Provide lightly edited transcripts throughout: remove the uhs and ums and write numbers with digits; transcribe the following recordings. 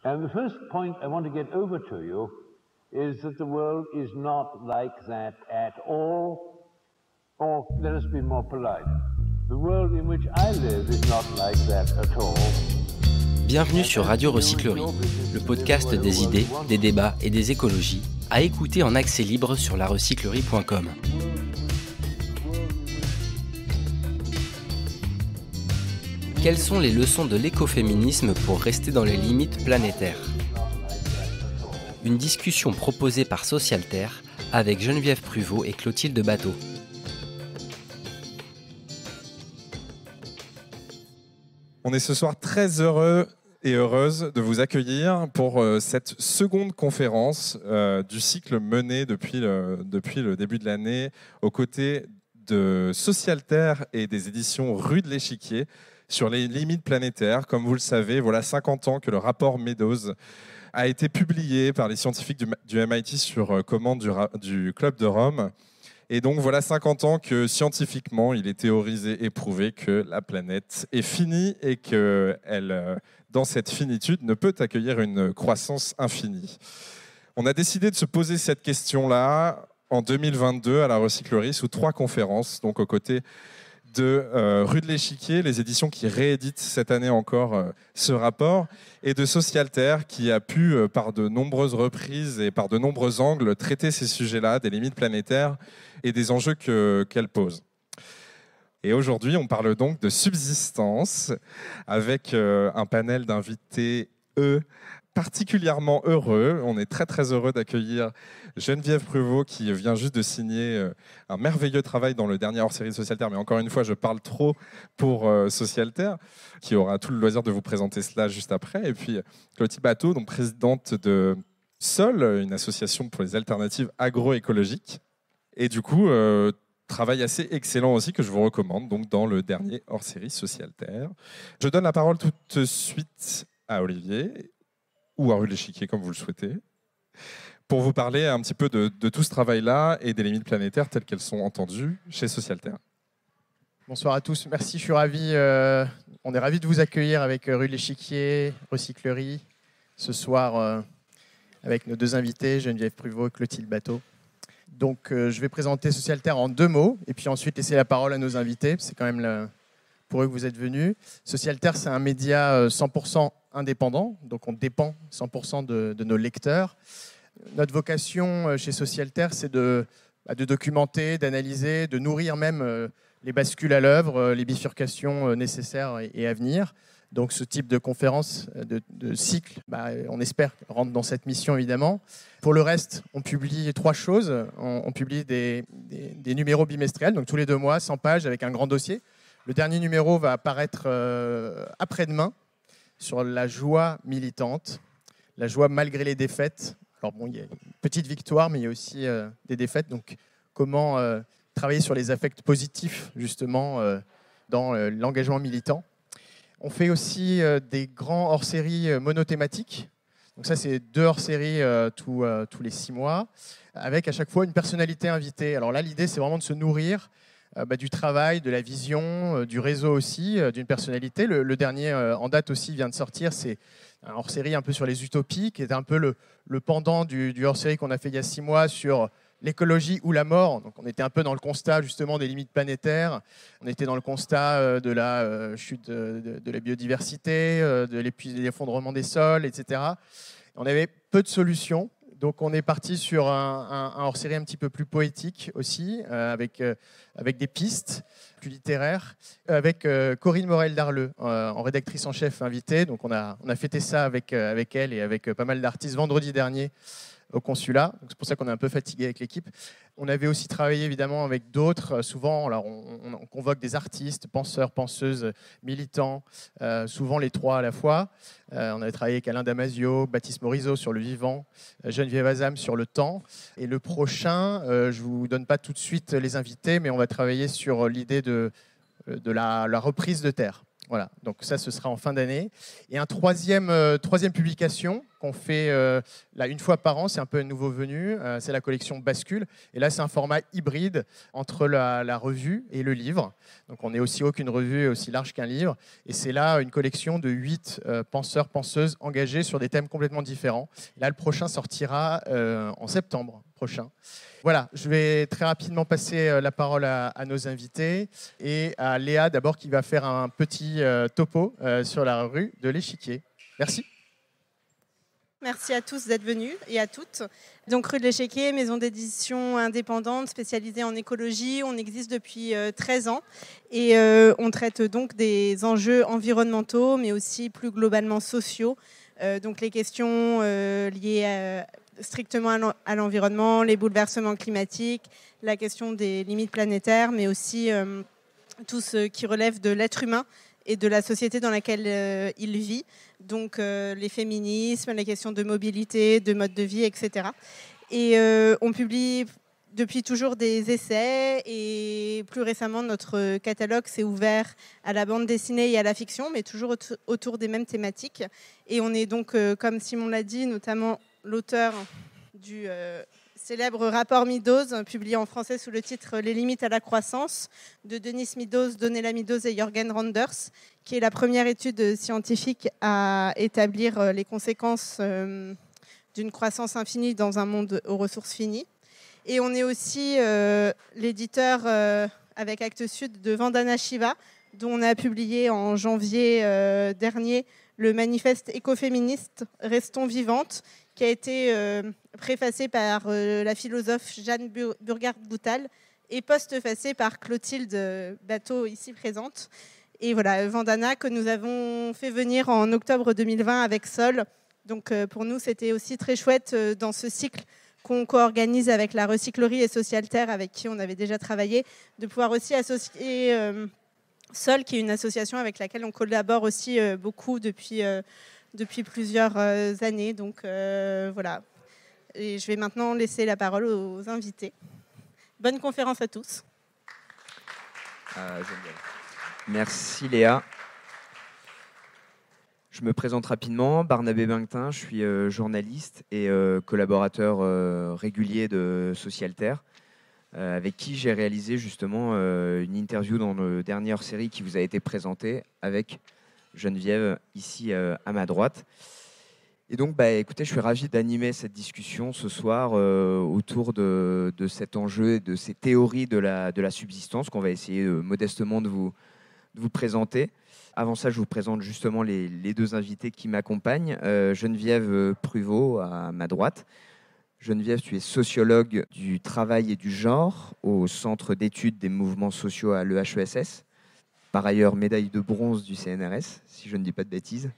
And the first point I want to get over to you is that the world is not like that at all, or let us be more polite. The world in which I live is not like that at all. Bienvenue sur Radio Recyclerie, le podcast des idées, des débats et des écologies, à écouter en accès libre sur larecyclerie.com. Quelles sont les leçons de l'écoféminisme pour rester dans les limites planétaires ? Une discussion proposée par Socialter avec Geneviève Pruvot et Clotilde Bateau. On est ce soir très heureux et heureuse de vous accueillir pour cette seconde conférence du cycle mené depuis le début de l'année aux côtés de Socialter et des éditions Rue de l'Échiquier sur les limites planétaires. Comme vous le savez, voilà 50 ans que le rapport Meadows a été publié par les scientifiques du MIT sur commande du Club de Rome. Et donc voilà 50 ans que scientifiquement, il est théorisé et prouvé que la planète est finie et qu'elle, dans cette finitude, ne peut accueillir une croissance infinie. On a décidé de se poser cette question-là en 2022 à la Recyclerie sous 3 conférences, donc aux côtés de Rue de l'Échiquier, les éditions qui rééditent cette année encore ce rapport, et de Socialter qui a pu, par de nombreuses reprises et par de nombreux angles, traiter ces sujets-là, des limites planétaires et des enjeux qu'elles posent. Et aujourd'hui, on parle donc de subsistance avec un panel d'invités particulièrement heureux. On est très très heureux d'accueillir Geneviève Pruvot qui vient juste de signer un merveilleux travail dans le dernier hors-série de Socialter, mais encore une fois je parle trop pour Socialter, qui aura tout le loisir de vous présenter cela juste après. Et puis Clotilde Bateau, donc présidente de SOL, une association pour les alternatives agroécologiques, et du coup travail assez excellent aussi que je vous recommande donc dans le dernier hors-série Socialter. Je donne la parole tout de suite à Olivier ou à Rue de l'Échiquier, comme vous le souhaitez, pour vous parler un petit peu de tout ce travail-là et des limites planétaires telles qu'elles sont entendues chez Socialter. Bonsoir à tous, merci, je suis ravi. On est ravis de vous accueillir avec Rue de l'Échiquier, Recyclerie, ce soir avec nos 2 invités, Geneviève Pruvot et Clotilde Bateau. Donc je vais présenter Socialter en 2 mots et puis ensuite laisser la parole à nos invités. C'est quand même pour eux que vous êtes venus. Socialter, c'est un média 100% indépendant, donc on dépend 100% de nos lecteurs. Notre vocation chez Socialter, c'est de documenter, d'analyser, de nourrir même les bascules à l'œuvre, les bifurcations nécessaires et à venir. Donc ce type de conférence, de cycle, on espère rentre dans cette mission évidemment. Pour le reste, on publie 3 choses. On publie des numéros bimestriels, donc tous les 2 mois, 100 pages avec un grand dossier. Le dernier numéro va apparaître après-demain sur la joie militante, la joie malgré les défaites. Alors bon, il y a une petite victoire, mais il y a aussi des défaites. Donc comment travailler sur les affects positifs justement dans l'engagement militant. On fait aussi des grands hors-séries monothématiques. Donc ça, c'est 2 hors-séries tous les 6 mois, avec à chaque fois une personnalité invitée. Alors là, l'idée, c'est vraiment de se nourrir du travail, de la vision, du réseau aussi, d'une personnalité. Le dernier en date aussi vient de sortir, c'est un hors-série un peu sur les utopies, qui est un peu le pendant du hors-série qu'on a fait il y a 6 mois sur l'écologie ou la mort. Donc on était un peu dans le constat justement des limites planétaires, on était dans le constat de la chute de la biodiversité, de l'effondrement des sols, etc. On avait peu de solutions. Donc on est parti sur un hors-série un petit peu plus poétique aussi, avec des pistes plus littéraires, avec Corinne Morel-Darleux, en rédactrice en chef invitée. Donc on a fêté ça avec elle et avec pas mal d'artistes vendredi dernier au consulat. Donc c'est pour ça qu'on est un peu fatigué avec l'équipe. On avait aussi travaillé évidemment avec d'autres. Souvent, alors on convoque des artistes, penseurs, penseuses, militants, souvent les 3 à la fois. On avait travaillé avec Alain Damasio, Baptiste Morisot sur le vivant, Geneviève Azam sur le temps. Et le prochain, je ne vous donne pas tout de suite les invités, mais on va travailler sur l'idée de la reprise de terre. Voilà, donc ça, ce sera en fin d'année. Et un troisième publication qu'on fait là, une fois par an. C'est un peu un nouveau venu. C'est la collection Bascule. Et là, c'est un format hybride entre la revue et le livre. Donc, on est aussi haut qu'une revue et aussi large qu'un livre. Et c'est là une collection de 8 penseurs, penseuses engagés sur des thèmes complètement différents. Là, le prochain sortira en septembre prochain. Voilà, je vais très rapidement passer la parole à nos invités et à Léa d'abord qui va faire un petit topo sur la rue de l'Échiquier. Merci. Merci à tous d'être venus et à toutes. Donc rue de l'Échiquier, maison d'édition indépendante spécialisée en écologie. On existe depuis 13 ans et on traite donc des enjeux environnementaux mais aussi plus globalement sociaux. Donc les questions liées strictement à l'environnement, les bouleversements climatiques, la question des limites planétaires, mais aussi tout ce qui relève de l'être humain et de la société dans laquelle il vit. Donc les féminismes, les questions de mobilité, de mode de vie, etc. Et on publie depuis toujours des essais et plus récemment, notre catalogue s'est ouvert à la bande dessinée et à la fiction, mais toujours autour des mêmes thématiques. Et on est donc, comme Simon l'a dit, notamment l'auteur du célèbre rapport Meadows, publié en français sous le titre « Les limites à la croissance » de Denis Meadows, Donella Meadows et Jürgen Randers, qui est la première étude scientifique à établir les conséquences d'une croissance infinie dans un monde aux ressources finies. Et on est aussi l'éditeur avec Actes Sud de Vandana Shiva, dont on a publié en janvier dernier le manifeste écoféministe « Restons vivantes », qui a été préfacé par la philosophe Jeanne Burgard-Boutal et postfacé par Clotilde Bateau, ici présente. Et voilà, Vandana, que nous avons fait venir en octobre 2020 avec Sol. Donc pour nous, c'était aussi très chouette dans ce cycle qu'on co-organise avec la Recyclerie et Socialterre, avec qui on avait déjà travaillé, de pouvoir aussi associer Sol, qui est une association avec laquelle on collabore aussi beaucoup depuis plusieurs années. Donc voilà. Et je vais maintenant laisser la parole aux invités. Bonne conférence à tous. Merci Léa. Je me présente rapidement. Barnabé Benquetin, je suis journaliste et collaborateur régulier de Socialterre, avec qui j'ai réalisé justement une interview dans la dernière série qui vous a été présentée avec Geneviève, ici à ma droite. Et donc, écoutez, je suis ravi d'animer cette discussion ce soir autour de cet enjeu et de ces théories de la subsistance qu'on va essayer modestement de vous présenter. Avant ça, je vous présente justement les deux invités qui m'accompagnent. Geneviève Pruvot, à ma droite. Geneviève, tu es sociologue du travail et du genre au Centre d'études des mouvements sociaux à l'EHESS. Par ailleurs, médaille de bronze du CNRS, si je ne dis pas de bêtises.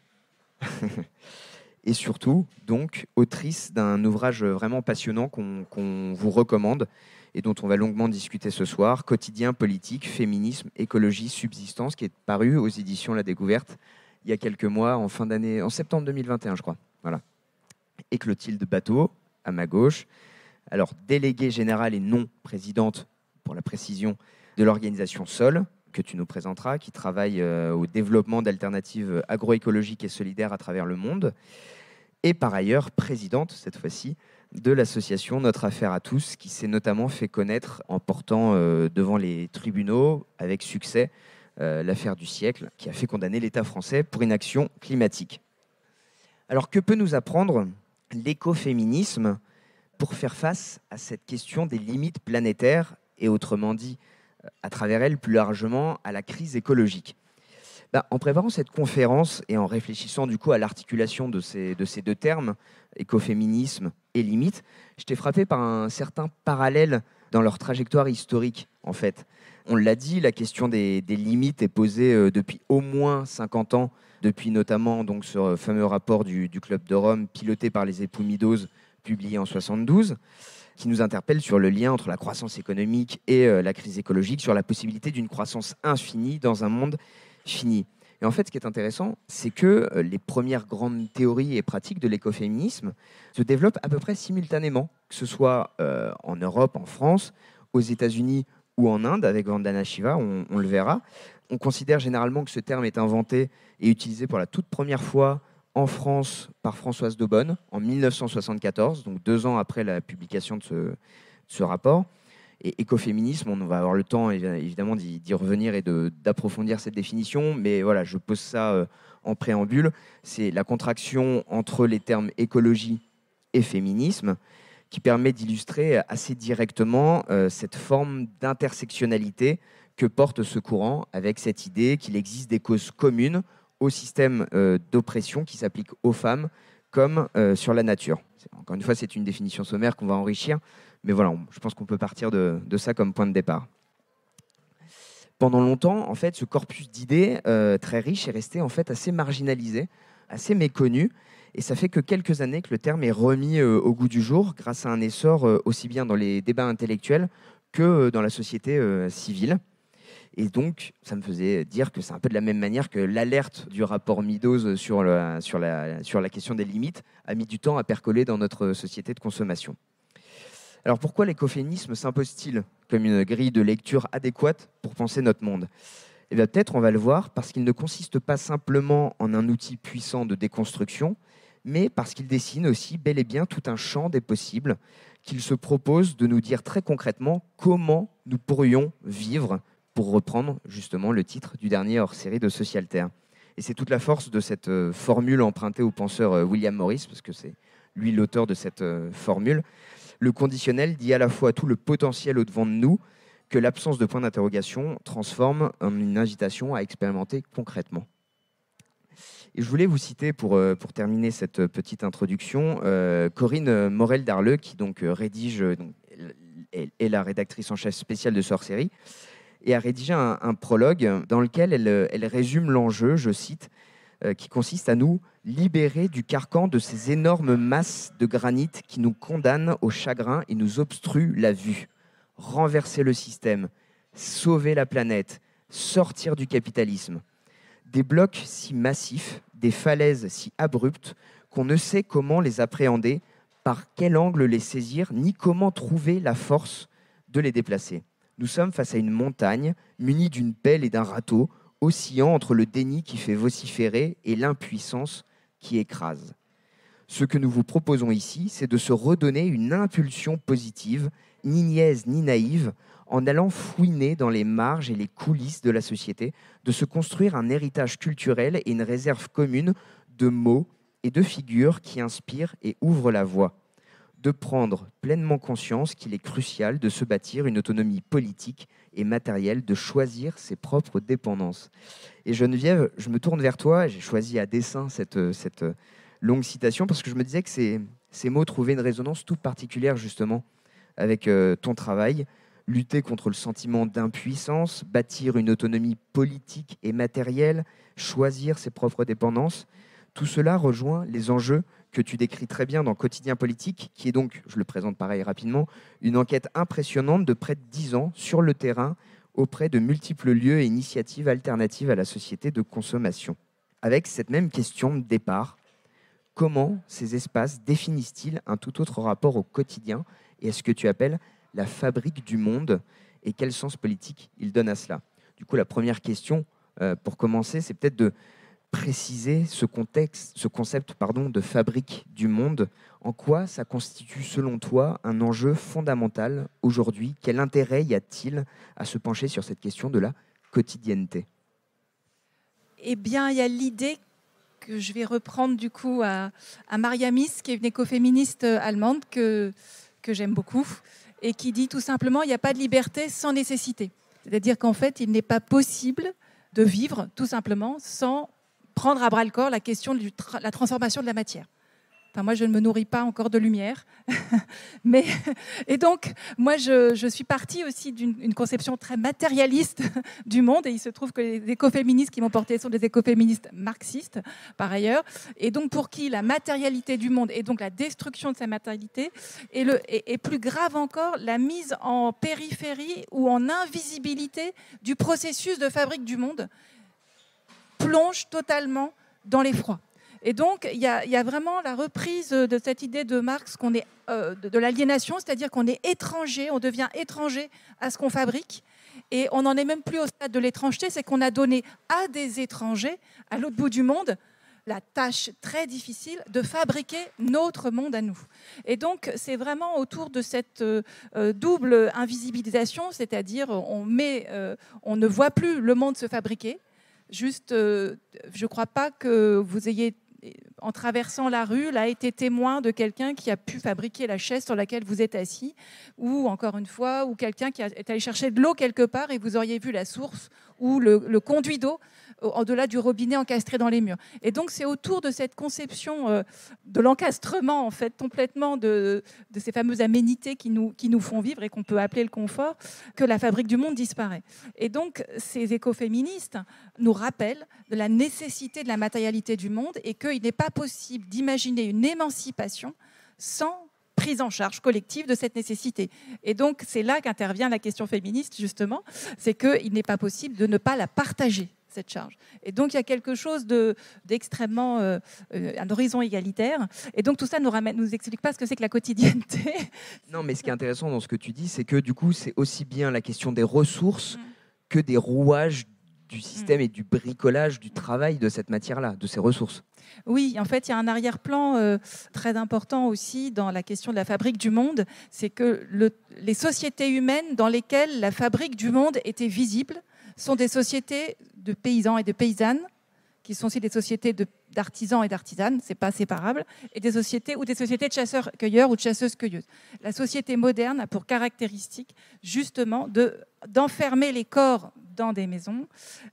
Et surtout, donc, autrice d'un ouvrage vraiment passionnant qu'on vous recommande et dont on va longuement discuter ce soir, Quotidien politique, féminisme, écologie, subsistance, qui est paru aux éditions La Découverte il y a quelques mois, en fin d'année, en septembre 2021, je crois. Voilà. Et Clotilde Bateau, à ma gauche. Alors, déléguée générale et non présidente, pour la précision, de l'organisation SOL, que tu nous présenteras, qui travaille au développement d'alternatives agroécologiques et solidaires à travers le monde. Et par ailleurs, présidente, cette fois-ci, de l'association Notre Affaire à tous, qui s'est notamment fait connaître en portant devant les tribunaux, avec succès, l'affaire du siècle, qui a fait condamner l'État français pour inaction climatique. Alors, que peut nous apprendre l'écoféminisme pour faire face à cette question des limites planétaires et autrement dit, à travers elle, plus largement, à la crise écologique? En préparant cette conférence et en réfléchissant du coup à l'articulation de ces deux termes, écoféminisme et limites, j'étais frappé par un certain parallèle dans leur trajectoire historique, en fait. On l'a dit, la question des limites est posée depuis au moins 50 ans, depuis notamment donc, ce fameux rapport du Club de Rome, piloté par les époux Meadows, publié en 1972, qui nous interpelle sur le lien entre la croissance économique et la crise écologique, sur la possibilité d'une croissance infinie dans un monde fini. Et en fait, ce qui est intéressant, c'est que les premières grandes théories et pratiques de l'écoféminisme se développent à peu près simultanément, que ce soit en Europe, en France, aux États-Unis ou en Inde, avec Vandana Shiva, on le verra. On considère généralement que ce terme est inventé et utilisé pour la toute première fois en France par Françoise Daubonne en 1974, donc 2 ans après la publication de ce rapport. Et écoféminisme, on va avoir le temps évidemment d'y revenir et d'approfondir cette définition, mais voilà, je pose ça en préambule. C'est la contraction entre les termes écologie et féminisme qui permet d'illustrer assez directement cette forme d'intersectionnalité que porte ce courant, avec cette idée qu'il existe des causes communes au système d'oppression qui s'applique aux femmes comme sur la nature. Encore une fois, c'est une définition sommaire qu'on va enrichir, mais voilà, je pense qu'on peut partir de ça comme point de départ. Pendant longtemps, en fait, ce corpus d'idées très riche est resté en fait assez marginalisé, assez méconnu, et ça fait que quelques années que le terme est remis au goût du jour grâce à un essor aussi bien dans les débats intellectuels que dans la société civile. Et donc, ça me faisait dire que c'est un peu de la même manière que l'alerte du rapport Meadows sur la question des limites a mis du temps à percoler dans notre société de consommation. Alors pourquoi l'écoféminisme s'impose-t-il comme une grille de lecture adéquate pour penser notre monde ? Eh bien, peut-être on va le voir parce qu'il ne consiste pas simplement en un outil puissant de déconstruction, mais parce qu'il dessine aussi bel et bien tout un champ des possibles, qu'il se propose de nous dire très concrètement comment nous pourrions vivre, pour reprendre justement le titre du dernier hors-série de Socialterre. Et c'est toute la force de cette formule empruntée au penseur William Morris, parce que c'est lui l'auteur de cette formule. Le conditionnel dit à la fois tout le potentiel au-devant de nous que l'absence de point d'interrogation transforme en une invitation à expérimenter concrètement. Et je voulais vous citer, pour terminer cette petite introduction, Corinne Morel-Darleux, qui donc rédige, est la rédactrice en chef spéciale de ce hors-série, et a rédigé un prologue dans lequel elle résume l'enjeu, je cite, qui consiste à nous libérer du carcan de ces énormes masses de granit qui nous condamnent au chagrin et nous obstruent la vue. Renverser le système, sauver la planète, sortir du capitalisme. Des blocs si massifs, des falaises si abruptes qu'on ne sait comment les appréhender, par quel angle les saisir, ni comment trouver la force de les déplacer. Nous sommes face à une montagne munie d'une pelle et d'un râteau, oscillant entre le déni qui fait vociférer et l'impuissance qui écrase. Ce que nous vous proposons ici, c'est de se redonner une impulsion positive, ni niaise ni naïve, en allant fouiner dans les marges et les coulisses de la société, de se construire un héritage culturel et une réserve commune de mots et de figures qui inspirent et ouvrent la voie. De prendre pleinement conscience qu'il est crucial de se bâtir une autonomie politique et matérielle, de choisir ses propres dépendances. Et Geneviève, je me tourne vers toi, j'ai choisi à dessein cette longue citation parce que je me disais que ces mots trouvaient une résonance toute particulière justement avec ton travail. Lutter contre le sentiment d'impuissance, bâtir une autonomie politique et matérielle, choisir ses propres dépendances, tout cela rejoint les enjeux que tu décris très bien dans Quotidien politique, qui est donc, je le présente pareil rapidement, une enquête impressionnante de près de 10 ans sur le terrain auprès de multiples lieux et initiatives alternatives à la société de consommation. Avec cette même question de départ, comment ces espaces définissent-ils un tout autre rapport au quotidien et à ce que tu appelles la fabrique du monde, et quel sens politique ils donnent à cela ? Du coup, la première question, pour commencer, c'est peut-être de préciser ce concept de fabrique du monde. En quoi ça constitue, selon toi, un enjeu fondamental aujourd'hui ? Quel intérêt y a-t-il à se pencher sur cette question de la quotidienneté ? Eh bien, il y a l'idée que je vais reprendre du coup à Maria Mies, qui est une écoféministe allemande que j'aime beaucoup, et qui dit tout simplement il n'y a pas de liberté sans nécessité. C'est-à-dire qu'en fait, il n'est pas possible de vivre tout simplement sans prendre à bras-le-corps la question de la transformation de la matière. Enfin, moi, je ne me nourris pas encore de lumière. Et donc, moi, je suis partie aussi d'une conception très matérialiste du monde. Et il se trouve que les écoféministes qui m'ont portée sont des écoféministes marxistes, par ailleurs. Et donc, pour qui la matérialité du monde, et donc la destruction de sa matérialité, est plus grave encore, la mise en périphérie ou en invisibilité du processus de fabrique du monde, plonge totalement dans l'effroi. Et donc, il y a vraiment la reprise de cette idée de Marx qu'on est de l'aliénation, c'est-à-dire qu'on est étranger, on devient étranger à ce qu'on fabrique. Et on n'en est même plus au stade de l'étrangeté, c'est qu'on a donné à des étrangers, à l'autre bout du monde, la tâche très difficile de fabriquer notre monde à nous. Et donc, c'est vraiment autour de cette double invisibilisation, c'est-à-dire on ne voit plus le monde se fabriquer. Juste, je ne crois pas que vous ayez, en traversant la rue, là, été témoin de quelqu'un qui a pu fabriquer la chaise sur laquelle vous êtes assis, ou encore une fois, ou quelqu'un qui est allé chercher de l'eau quelque part et vous auriez vu la source ou le conduit d'eau au-delà du robinet encastré dans les murs. Et donc, c'est autour de cette conception de l'encastrement, en fait, complètement de ces fameuses aménités qui nous font vivre et qu'on peut appeler le confort, que la fabrique du monde disparaît. Et donc, ces écoféministes nous rappellent de la nécessité de la matérialité du monde et qu'il n'est pas possible d'imaginer une émancipation sans prise en charge collective de cette nécessité. Et donc, c'est là qu'intervient la question féministe, justement, c'est qu'il n'est pas possible de ne pas la partager, cette charge. Et donc, il y a quelque chose d'extrêmement un horizon égalitaire. Et donc, tout ça nous explique pas ce que c'est que la quotidienneté. Non, mais ce qui est intéressant dans ce que tu dis, c'est que du coup, c'est aussi bien la question des ressources que des rouages du système et du bricolage du travail de cette matière-là, de ces ressources. Oui, en fait, il y a un arrière-plan très important aussi dans la question de la fabrique du monde, c'est que les sociétés humaines dans lesquelles la fabrique du monde était visible sont des sociétés de paysans et de paysannes, qui sont aussi des sociétés d'artisans et d'artisanes, c'est pas séparable, et des sociétés de chasseurs-cueilleurs ou de chasseuses-cueilleuses. La société moderne a pour caractéristique justement d'enfermer les corps dans des maisons,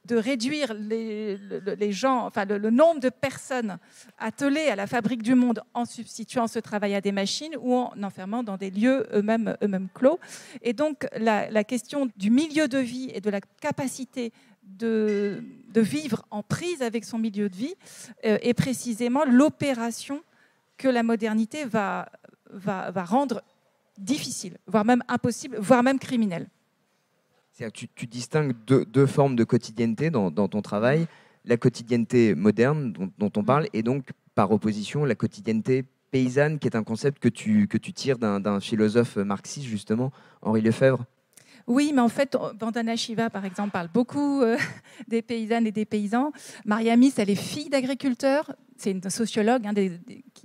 de réduire les gens, enfin le nombre de personnes attelées à la fabrique du monde en substituant ce travail à des machines ou en enfermant dans des lieux eux-mêmes clos. Et donc la question du milieu de vie et de la capacité de vivre en prise avec son milieu de vie est précisément l'opération que la modernité va rendre difficile, voire même impossible, voire même criminelle. C'est-à-dire que tu distingues deux formes de quotidienneté dans ton travail, la quotidienneté moderne dont on parle, et donc par opposition la quotidienneté paysanne, qui est un concept que tu tires d'un philosophe marxiste, justement, Henri Lefebvre. Oui, mais en fait, Vandana Shiva, par exemple, parle beaucoup des paysannes et des paysans. Mariamis, elle est fille d'agriculteur. C'est une sociologue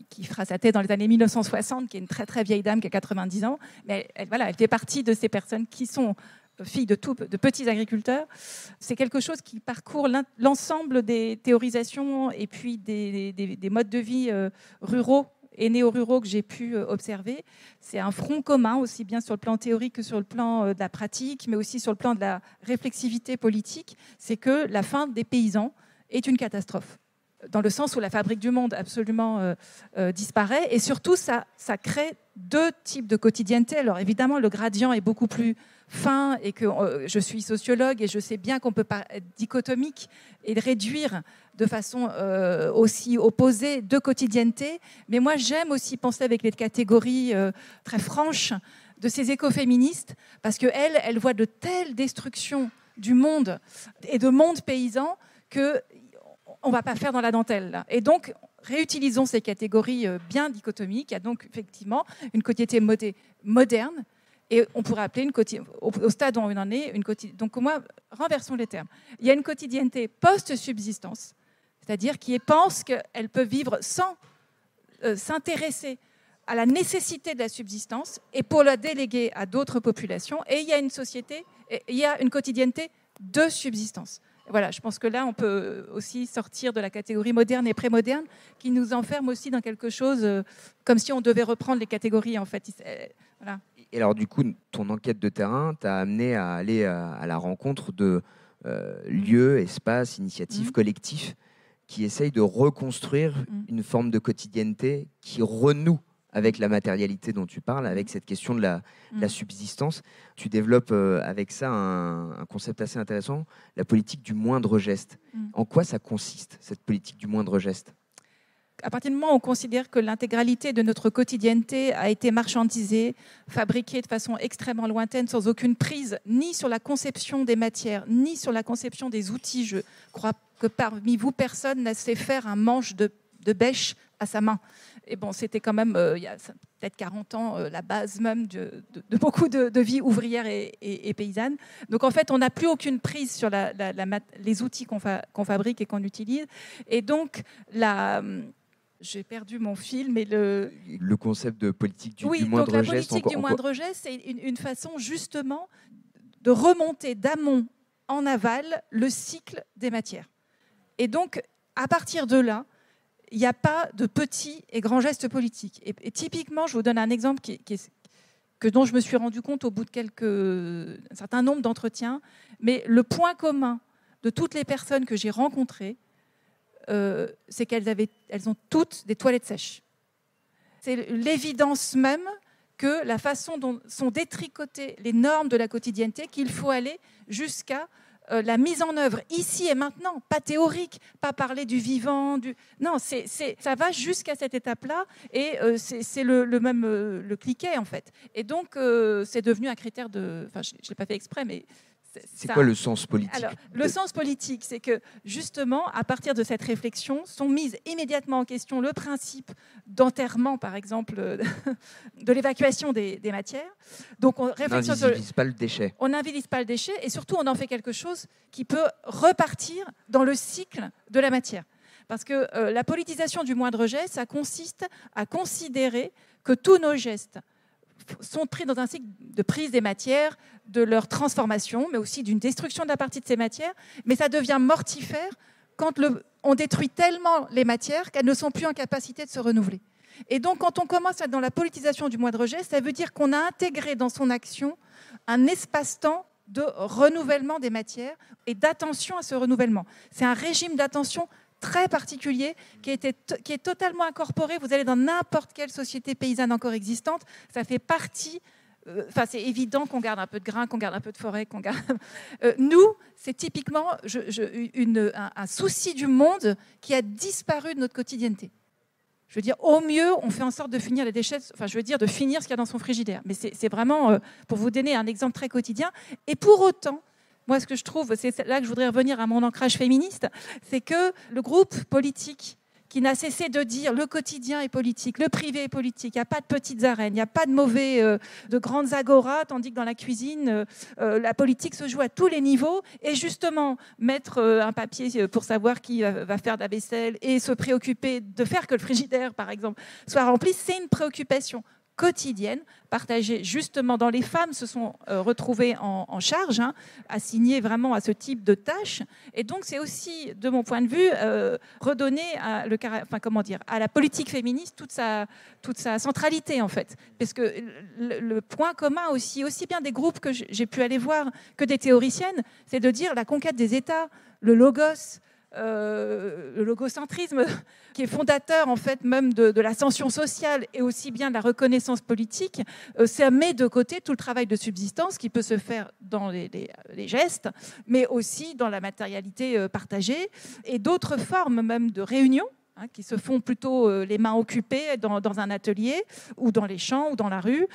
qui fera sa thèse dans les années 1960, qui est une très, très vieille dame qui a 90 ans. Mais elle fait partie de ces personnes qui sont filles de petits agriculteurs. C'est quelque chose qui parcourt l'ensemble des théorisations et puis des modes de vie ruraux et néo-ruraux que j'ai pu observer. C'est un front commun, aussi bien sur le plan théorique que sur le plan de la pratique, mais aussi sur le plan de la réflexivité politique. C'est que la fin des paysans est une catastrophe, dans le sens où la fabrique du monde absolument disparaît. Et surtout, ça crée deux types de quotidienneté. Alors évidemment, le gradient est beaucoup plus fin et que je suis sociologue et je sais bien qu'on ne peut pas être dichotomique et réduire de façon aussi opposée deux quotidiennetés. Mais moi, j'aime aussi penser avec les catégories très franches de ces écoféministes, parce qu'elles voient de telles destructions du monde et de monde paysan qu'on ne va pas faire dans la dentelle, là. Et donc, réutilisons ces catégories bien dichotomiques. Il y a donc effectivement une quotidienneté moderne, et on pourrait appeler au stade où on en est, donc moi, renversons les termes. Il y a une quotidienneté post-subsistance, c'est-à-dire qui pense qu'elle peut vivre sans s'intéresser à la nécessité de la subsistance et pour la déléguer à d'autres populations. Et il y a une quotidienneté de subsistance. Voilà, je pense que là, on peut aussi sortir de la catégorie moderne et pré-moderne qui nous enferme aussi dans quelque chose comme si on devait reprendre les catégories, en fait. Voilà. Et alors, du coup, ton enquête de terrain t'a amené à aller à la rencontre de lieux, espaces, initiatives, collectifs qui essayent de reconstruire une forme de quotidienneté qui renoue avec la matérialité dont tu parles, avec cette question de la subsistance. Tu développes avec ça un concept assez intéressant, la politique du moindre geste. En quoi ça consiste, cette politique du moindre geste ? À partir du moment où on considère que l'intégralité de notre quotidienneté a été marchandisée, fabriquée de façon extrêmement lointaine, sans aucune prise, ni sur la conception des matières, ni sur la conception des outils, je crois que parmi vous, personne n'a sait faire un manche de bêche à sa main. Et bon, c'était quand même, il y a peut-être 40 ans, la base même de beaucoup de vie ouvrière et paysanne. Donc en fait, on n'a plus aucune prise sur les outils qu'on fabrique et qu'on utilise. Et donc, j'ai perdu mon fil, mais le concept de politique du moindre geste. Oui, donc la politique du moindre geste, c'est une façon justement de remonter d'amont en aval le cycle des matières. Et donc, à partir de là, il n'y a pas de petits et grands gestes politiques. Et typiquement, je vous donne un exemple dont je me suis rendu compte au bout de un certain nombre d'entretiens, mais le point commun de toutes les personnes que j'ai rencontrées, c'est qu'elles ont toutes des toilettes sèches. C'est l'évidence même que la façon dont sont détricotées les normes de la quotidienneté, qu'il faut aller jusqu'à la mise en œuvre ici et maintenant, pas théorique, pas parler du vivant, non, ça va jusqu'à cette étape-là, et c'est le cliquet en fait. Et donc c'est devenu un critère enfin, je l'ai pas fait exprès, mais c'est quoi le sens politique? Alors, le sens politique, c'est que justement, à partir de cette réflexion, sont mises immédiatement en question le principe d'enterrement, par exemple, de l'évacuation des matières. Donc, on n'invisibilise pas le déchet. On n'invisibilise pas le déchet, et surtout, on en fait quelque chose qui peut repartir dans le cycle de la matière. Parce que la politisation du moindre geste, ça consiste à considérer que tous nos gestes sont pris dans un cycle de prise des matières, de leur transformation, mais aussi d'une destruction de la partie de ces matières. Mais ça devient mortifère quand on détruit tellement les matières qu'elles ne sont plus en capacité de se renouveler. Et donc, quand on commence dans la politisation du moindre geste, ça veut dire qu'on a intégré dans son action un espace-temps de renouvellement des matières et d'attention à ce renouvellement. C'est un régime d'attention très particulier qui est totalement incorporé. Vous allez dans n'importe quelle société paysanne encore existante, ça fait partie. C'est évident qu'on garde un peu de grains, qu'on garde un peu de forêt, qu'on garde. Nous, c'est typiquement un souci du monde qui a disparu de notre quotidienneté. Je veux dire, au mieux, on fait en sorte de finir les déchets, de finir ce qu'il y a dans son frigidaire. Mais c'est vraiment pour vous donner un exemple très quotidien. Et pour autant, moi, ce que je trouve, c'est là que je voudrais revenir à mon ancrage féministe, c'est que le groupe politique qui n'a cessé de dire le quotidien est politique, le privé est politique, il n'y a pas de petites arènes, il n'y a pas de grandes agoras, tandis que dans la cuisine, la politique se joue à tous les niveaux. Et justement, mettre un papier pour savoir qui va faire de la vaisselle et se préoccuper de faire que le frigidaire, par exemple, soit rempli, c'est une préoccupation quotidienne, partagée justement dans les femmes se sont retrouvées en charge, assignées vraiment à ce type de tâches. Et donc c'est aussi, de mon point de vue, redonner à la politique féministe toute sa centralité en fait. Parce que le point commun aussi bien des groupes que j'ai pu aller voir que des théoriciennes, c'est de dire la conquête des États, le logocentrisme qui est fondateur en fait même de l'ascension sociale et aussi bien de la reconnaissance politique, ça met de côté tout le travail de subsistance qui peut se faire dans les gestes, mais aussi dans la matérialité partagée et d'autres formes même de réunion qui se font plutôt les mains occupées dans un atelier ou dans les champs ou dans la rue.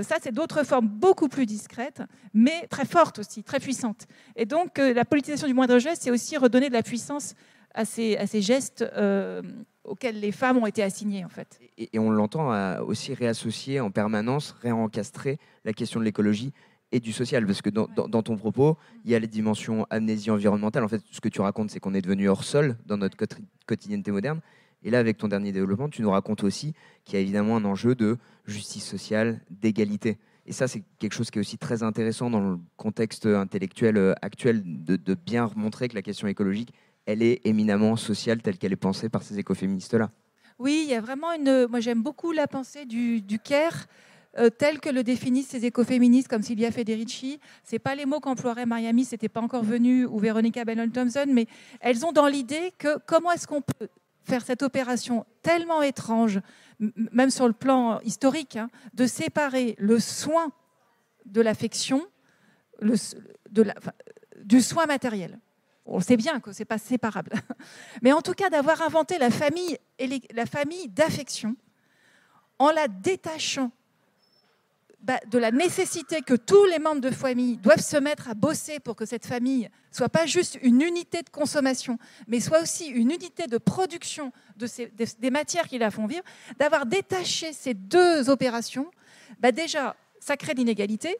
Ça, c'est d'autres formes beaucoup plus discrètes, mais très fortes aussi, très puissantes. Et donc, la politisation du moindre geste, c'est aussi redonner de la puissance à ces gestes auxquels les femmes ont été assignées, en fait. Et on l'entend aussi réassocier en permanence, réencastrer la question de l'écologie et du social, parce que dans ton propos, il y a les dimensions amnésie environnementale. En fait, ce que tu racontes, c'est qu'on est devenu hors sol dans notre quotidienneté moderne. Et là, avec ton dernier développement, tu nous racontes aussi qu'il y a évidemment un enjeu de justice sociale, d'égalité. Et ça, c'est quelque chose qui est aussi très intéressant dans le contexte intellectuel actuel, de bien montrer que la question écologique, elle est éminemment sociale, telle qu'elle est pensée par ces écoféministes-là. Oui, il y a vraiment moi, j'aime beaucoup la pensée du Caire, tel que le définissent ces écoféministes comme Silvia Federici. Ce n'est pas les mots qu'emploierait Mariami, c'était pas encore venu, ou Veronica Bellon-Thompson, mais elles ont dans l'idée que comment est-ce qu'on peut faire cette opération tellement étrange, même sur le plan historique, de séparer le soin de l'affection du soin matériel. On sait bien que ce n'est pas séparable. Mais en tout cas, d'avoir inventé la famille d'affection en la détachant de la nécessité que tous les membres de famille doivent se mettre à bosser pour que cette famille soit pas juste une unité de consommation, mais soit aussi une unité de production des matières qui la font vivre, d'avoir détaché ces deux opérations, déjà, ça crée l'inégalité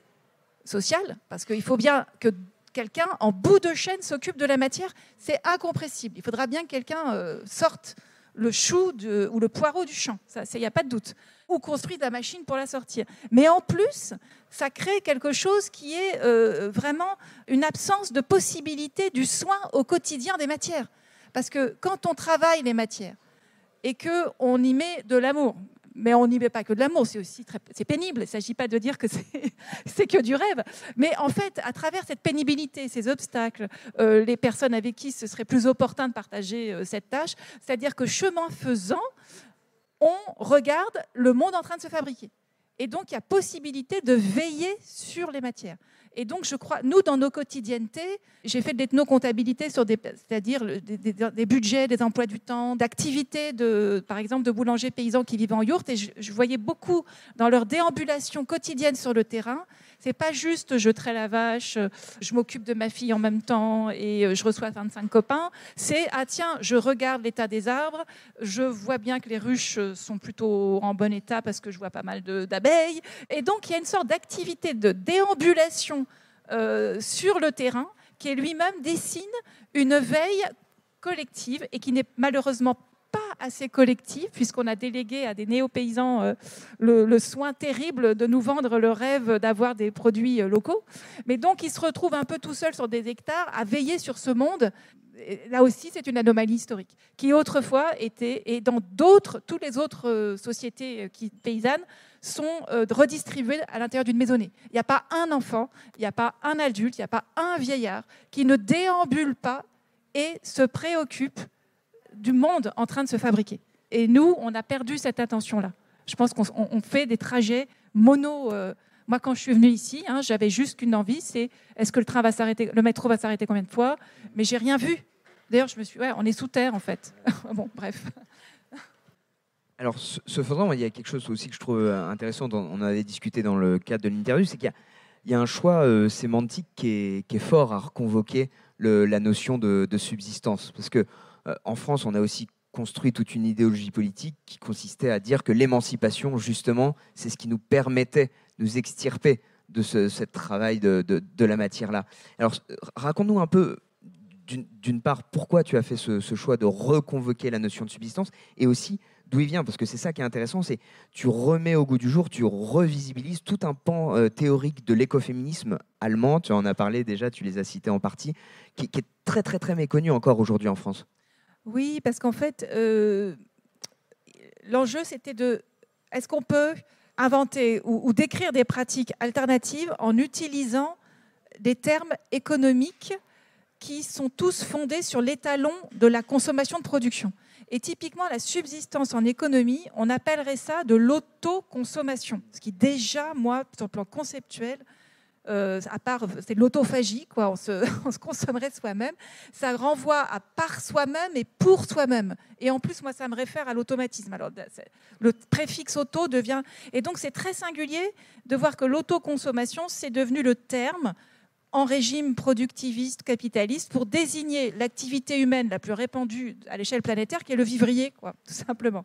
sociale, parce qu'il faut bien que quelqu'un en bout de chaîne s'occupe de la matière, c'est incompressible. Il faudra bien que quelqu'un sorte le chou ou le poireau du champ, il n'y a pas de doute, ou construise la machine pour la sortir. Mais en plus, ça crée quelque chose qui est vraiment une absence de possibilité du soin au quotidien des matières. Parce que quand on travaille les matières et qu'on y met de l'amour, mais on n'y met pas que de l'amour, c'est pénible. Il ne s'agit pas de dire que c'est que du rêve. Mais en fait, à travers cette pénibilité, ces obstacles, les personnes avec qui ce serait plus opportun de partager cette tâche, c'est-à-dire que chemin faisant, on regarde le monde en train de se fabriquer. Et donc, il y a possibilité de veiller sur les matières. Et donc, je crois, nous, dans nos quotidiennetés, j'ai fait de l'ethnocomptabilité sur c'est-à-dire des budgets, des emplois du temps, d'activités, par exemple, de boulangers paysans qui vivent en yourte. Et je voyais beaucoup dans leur déambulation quotidienne sur le terrain. C'est pas juste je traite la vache, je m'occupe de ma fille en même temps et je reçois 25 copains. C'est tiens, je regarde l'état des arbres, je vois bien que les ruches sont plutôt en bon état parce que je vois pas mal d'abeilles. Et donc il y a une sorte d'activité de déambulation sur le terrain qui lui-même dessine une veille collective et qui n'est malheureusement pas assez collectif, puisqu'on a délégué à des néo-paysans le soin terrible de nous vendre le rêve d'avoir des produits locaux. Mais donc, ils se retrouvent un peu tout seuls sur des hectares à veiller sur ce monde. Et là aussi, c'est une anomalie historique, qui autrefois était, et dans toutes les autres sociétés paysannes, sont redistribuées à l'intérieur d'une maisonnée. Il n'y a pas un enfant, il n'y a pas un adulte, il n'y a pas un vieillard qui ne déambule pas et se préoccupe du monde en train de se fabriquer. Et nous, on a perdu cette attention-là. Je pense qu'on fait des trajets mono. Moi, quand je suis venue ici, j'avais juste qu'une envie, c'est est-ce que le métro va s'arrêter combien de fois? Mais j'ai rien vu. D'ailleurs, je me suis on est sous terre, en fait. Bon, bref. Alors, ce faisant, il y a quelque chose aussi que je trouve intéressant, on en avait discuté dans le cadre de l'interview, c'est qu'il y a un choix sémantique qui est fort à reconvoquer la notion de subsistance. Parce que en France, on a aussi construit toute une idéologie politique qui consistait à dire que l'émancipation, justement, c'est ce qui nous permettait de nous extirper de ce travail de la matière-là. Alors, raconte-nous un peu, d'une part, pourquoi tu as fait ce choix de reconvoquer la notion de subsistance, et aussi d'où il vient, parce que c'est ça qui est intéressant, c'est tu remets au goût du jour, tu revisibilises tout un pan théorique de l'écoféminisme allemand, tu en as parlé déjà, tu les as cités en partie, qui est très, très, très méconnu encore aujourd'hui en France. Oui, parce qu'en fait, l'enjeu, c'était est-ce qu'on peut inventer ou décrire des pratiques alternatives en utilisant des termes économiques qui sont tous fondés sur l'étalon de la consommation de production. Et typiquement, la subsistance en économie, on appellerait ça de l'autoconsommation, ce qui déjà, moi, sur le plan conceptuel, à part, c'est de l'autophagie, quoi. On se consommerait soi-même. Ça renvoie à par soi-même et pour soi-même. Et en plus, moi, ça me réfère à l'automatisme. Alors, le préfixe auto devient... Et donc, c'est très singulier de voir que l'autoconsommation, c'est devenu le terme en régime productiviste, capitaliste, pour désigner l'activité humaine la plus répandue à l'échelle planétaire, qui est le vivrier, quoi, tout simplement.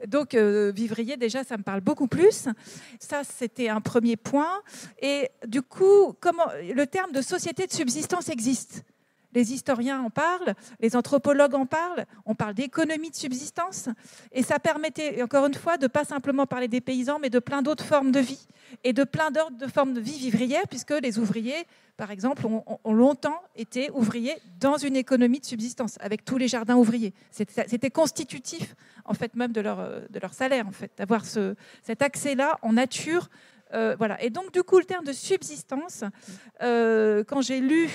Donc, vivrier, déjà, ça me parle beaucoup plus. Ça, c'était un premier point. Et du coup, le terme de société de subsistance existe. Les historiens en parlent, les anthropologues en parlent, on parle d'économie de subsistance. Et ça permettait, encore une fois, de ne pas simplement parler des paysans, mais de plein d'autres formes de vie. Et de plein d'autres de formes de vie vivrière, puisque les ouvriers, par exemple, ont longtemps été ouvriers dans une économie de subsistance, avec tous les jardins ouvriers. C'était constitutif, en fait, même de leur salaire, en fait, d'avoir cet accès-là en nature. Voilà. Et donc, du coup, le terme de subsistance, quand j'ai lu,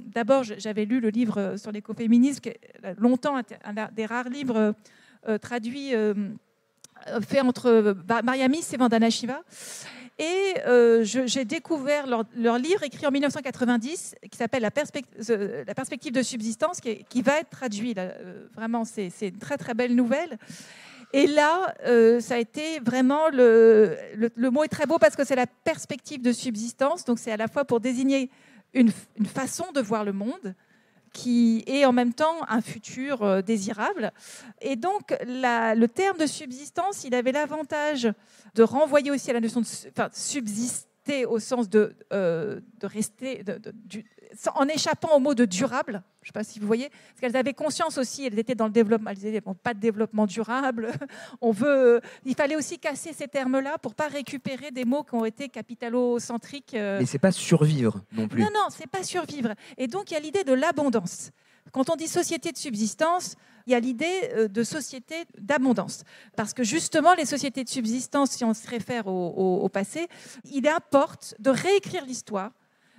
d'abord, j'avais lu le livre sur l'écoféminisme, qui est longtemps un des rares livres traduits, fait entre Mariamis et Vandana Shiva. Et j'ai découvert leur livre écrit en 1990 qui s'appelle La perspective de subsistance, qui va être traduit. Là. Vraiment, c'est une très, très belle nouvelle. Et là, ça a été vraiment le mot est très beau parce que c'est la perspective de subsistance. Donc c'est à la fois pour désigner une façon de voir le monde qui est en même temps un futur désirable. Et donc le terme de subsistance, il avait l'avantage de renvoyer aussi à la notion de subsister au sens de rester, en échappant au mot de durable. Je ne sais pas si vous voyez, parce qu'elles avaient conscience aussi, elles étaient dans le développement, elles disaient bon, pas de développement durable. Il fallait aussi casser ces termes-là pour ne pas récupérer des mots qui ont été capitalocentriques. Mais ce n'est pas survivre non plus. Non, ce n'est pas survivre. Et donc, il y a l'idée de l'abondance. Quand on dit société de subsistance, il y a l'idée de société d'abondance. Parce que justement, les sociétés de subsistance, si on se réfère au passé, il importe de réécrire l'histoire,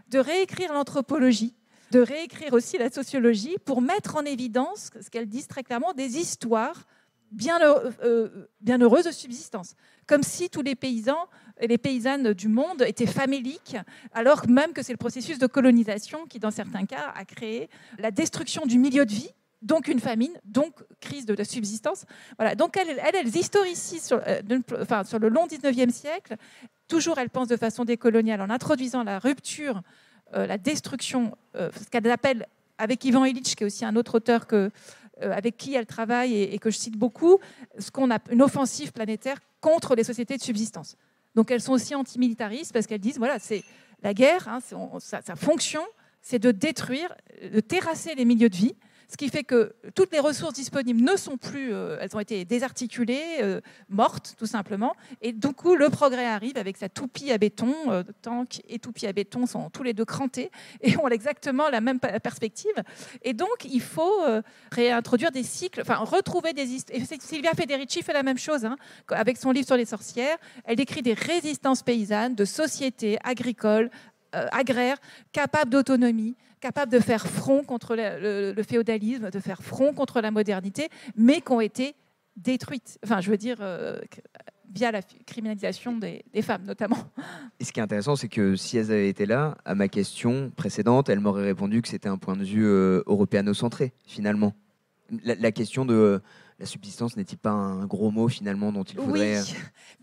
de réécrire l'anthropologie, de réécrire aussi la sociologie pour mettre en évidence, ce qu'elles disent très clairement, des histoires bien heureuses de subsistance. Comme si tous les paysans et les paysannes du monde étaient faméliques, alors même que c'est le processus de colonisation qui, dans certains cas, a créé la destruction du milieu de vie, donc une famine, donc crise de la subsistance. Voilà. Donc elles historicient sur le long 19e siècle. Toujours, elles pensent de façon décoloniale en introduisant la rupture, la destruction, ce qu'elles appellent, avec Ivan Illich, qui est aussi un autre auteur avec qui elles travaillent et que je cite beaucoup, ce qu'on a une offensive planétaire contre les sociétés de subsistance. Donc elles sont aussi antimilitaristes parce qu'elles disent, voilà, c'est la guerre, hein, sa fonction, c'est de détruire, de terrasser les milieux de vie, ce qui fait que toutes les ressources disponibles ne sont plus, elles ont été désarticulées, mortes tout simplement, et du coup le progrès arrive avec sa toupie à béton, tank et toupie à béton sont tous les deux crantés et ont exactement la même perspective, et donc il faut réintroduire des cycles, enfin retrouver des histoires. Silvia Federici fait la même chose, hein, avec son livre sur les sorcières, elle décrit des résistances paysannes, de sociétés agricoles, agraires, capables d'autonomie, capables de faire front contre le féodalisme, de faire front contre la modernité, mais qui ont été détruites. Enfin, je veux dire, via la criminalisation des femmes, notamment. Et ce qui est intéressant, c'est que si elles avaient été là, à ma question précédente, elles m'auraient répondu que c'était un point de vue européano-centré, finalement. La question de la subsistance n'est-il pas un gros mot, finalement, dont il faudrait... Oui.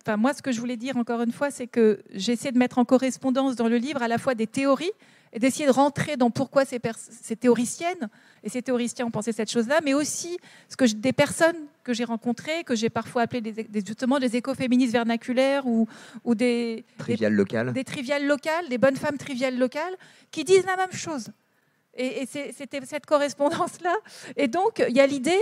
Enfin, moi, ce que je voulais dire, encore une fois, c'est que j'essaie de mettre en correspondance dans le livre à la fois des théories et d'essayer de rentrer dans pourquoi ces théoriciennes et ces théoriciens ont pensé cette chose-là, mais aussi des personnes que j'ai rencontrées, que j'ai parfois appelées justement des écoféministes vernaculaires ou des triviales locales. Des triviales locales, des bonnes femmes triviales locales, qui disent la même chose. Et c'était cette correspondance-là. Et donc, il y a l'idée...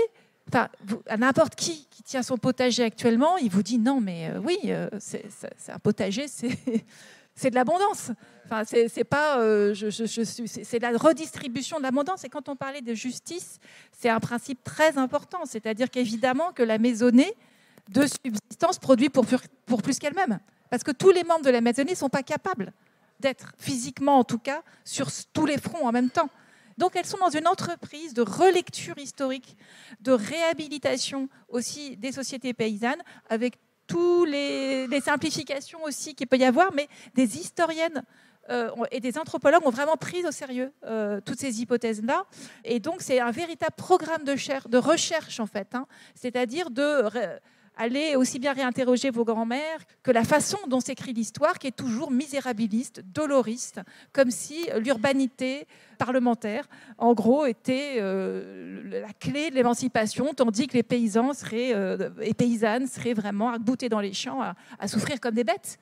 Enfin, à n'importe qui tient son potager actuellement, il vous dit non, mais oui, c'est un potager, c'est de l'abondance. Enfin, c'est pas, c'est la redistribution de l'abondance. Et quand on parlait de justice, c'est un principe très important. C'est-à-dire qu'évidemment que la maisonnée de subsistance produit pour plus qu'elle-même, parce que tous les membres de la maisonnée ne sont pas capables d'être physiquement, en tout cas, sur tous les fronts en même temps. Donc, elles sont dans une entreprise de relecture historique, de réhabilitation aussi des sociétés paysannes, avec toutes les simplifications aussi qu'il peut y avoir, mais des historiennes et des anthropologues ont vraiment pris au sérieux toutes ces hypothèses-là. Et donc, c'est un véritable programme de recherche, en fait, hein. C'est-à-dire aller aussi bien réinterroger vos grands-mères que la façon dont s'écrit l'histoire, qui est toujours misérabiliste, doloriste, comme si l'urbanité parlementaire, en gros, était la clé de l'émancipation, tandis que les paysans et paysannes seraient vraiment boutés dans les champs à souffrir comme des bêtes.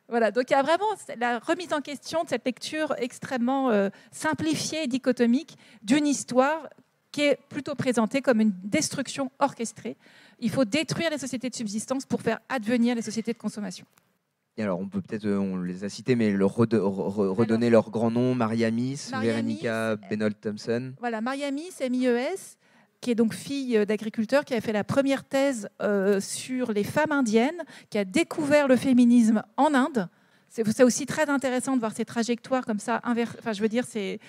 Voilà, donc il y a vraiment la remise en question de cette lecture extrêmement simplifiée et dichotomique d'une histoire qui est plutôt présentée comme une destruction orchestrée. Il faut détruire les sociétés de subsistance pour faire advenir les sociétés de consommation. Et alors, on peut peut-être, on les a cités, mais redonner leur grand nom, Maria-Miss, Veronica Benold-Thompson. Voilà, Maria-Miss, M-I-E-S, qui est donc fille d'agriculteur, qui a fait la première thèse sur les femmes indiennes, qui a découvert le féminisme en Inde. C'est aussi très intéressant de voir ces trajectoires comme ça. Enfin, je veux dire, c'est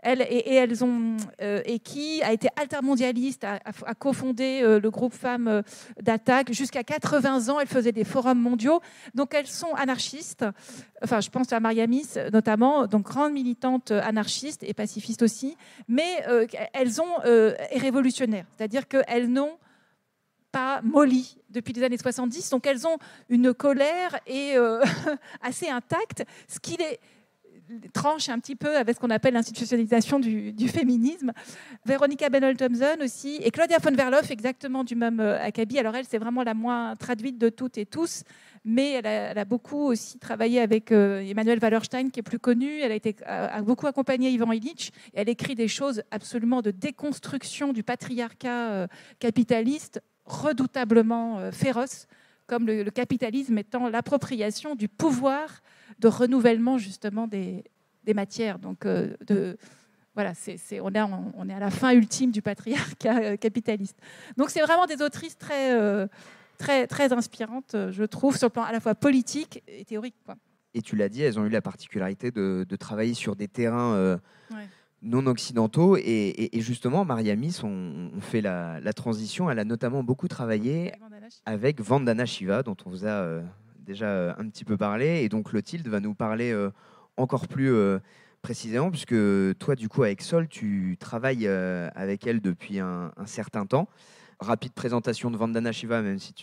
et qui a été altermondialiste, a cofondé le groupe Femmes d'Attaque. Jusqu'à 80 ans, elle faisait des forums mondiaux. Donc, elles sont anarchistes. Enfin, je pense à Maria-Miss, notamment, donc grande militante anarchiste et pacifiste aussi. Mais elles ont et révolutionnaires. C'est-à-dire qu'elles n'ont pas mollies depuis les années 70. Donc elles ont une colère et assez intacte, ce qui les tranche un petit peu avec ce qu'on appelle l'institutionnalisation du féminisme. Veronica Bennell-Thompson aussi, et Claudia von Verloof, exactement du même acabit. Alors elle, c'est vraiment la moins traduite de toutes et tous, mais elle a beaucoup aussi travaillé avec Emmanuel Wallerstein, qui est plus connu. Elle a beaucoup accompagné Ivan Illich. Et elle écrit des choses absolument de déconstruction du patriarcat capitaliste, redoutablement féroce, comme le capitalisme étant l'appropriation du pouvoir de renouvellement justement des matières. Donc, voilà, on est à la fin ultime du patriarcat capitaliste. Donc, c'est vraiment des autrices très inspirantes, je trouve, sur le plan à la fois politique et théorique, quoi. Et tu l'as dit, elles ont eu la particularité de travailler sur des terrains non occidentaux. Et justement, Mariamis, on fait la transition. Elle a notamment beaucoup travaillé avec Vandana Shiva, dont on vous a déjà un petit peu parlé. Et donc, Clotilde va nous parler encore plus précisément, puisque toi, du coup, avec Sol, tu travailles avec elle depuis un certain temps. Rapide présentation de Vandana Shiva, même si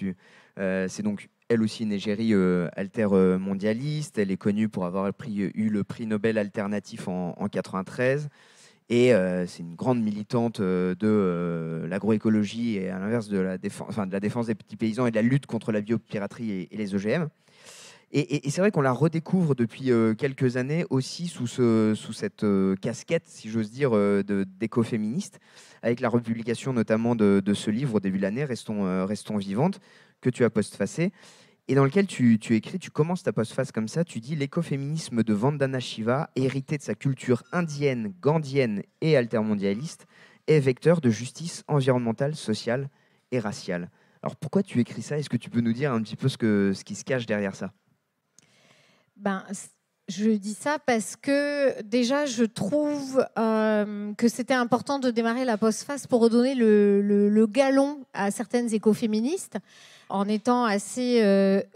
c'est donc elle aussi une égérie alter-mondialiste. Elle est connue pour avoir eu le prix Nobel alternatif en 93. Et c'est une grande militante de l'agroécologie et à l'inverse de la défense des petits paysans et de la lutte contre la biopiraterie et les OGM. Et c'est vrai qu'on la redécouvre depuis quelques années aussi sous cette casquette, si j'ose dire, d'écoféministe, avec la republication notamment de ce livre au début de l'année, Restons vivantes, que tu as postfacé, et dans lequel tu écris, tu commences ta postface comme ça, tu dis « L'écoféminisme de Vandana Shiva, hérité de sa culture indienne, gandhienne et altermondialiste, est vecteur de justice environnementale, sociale et raciale. » Alors pourquoi tu écris ça? Est-ce que tu peux nous dire un petit peu ce qui se cache derrière ça? Je dis ça parce que déjà, je trouve que c'était important de démarrer la postface pour redonner le galon à certaines écoféministes. En étant assez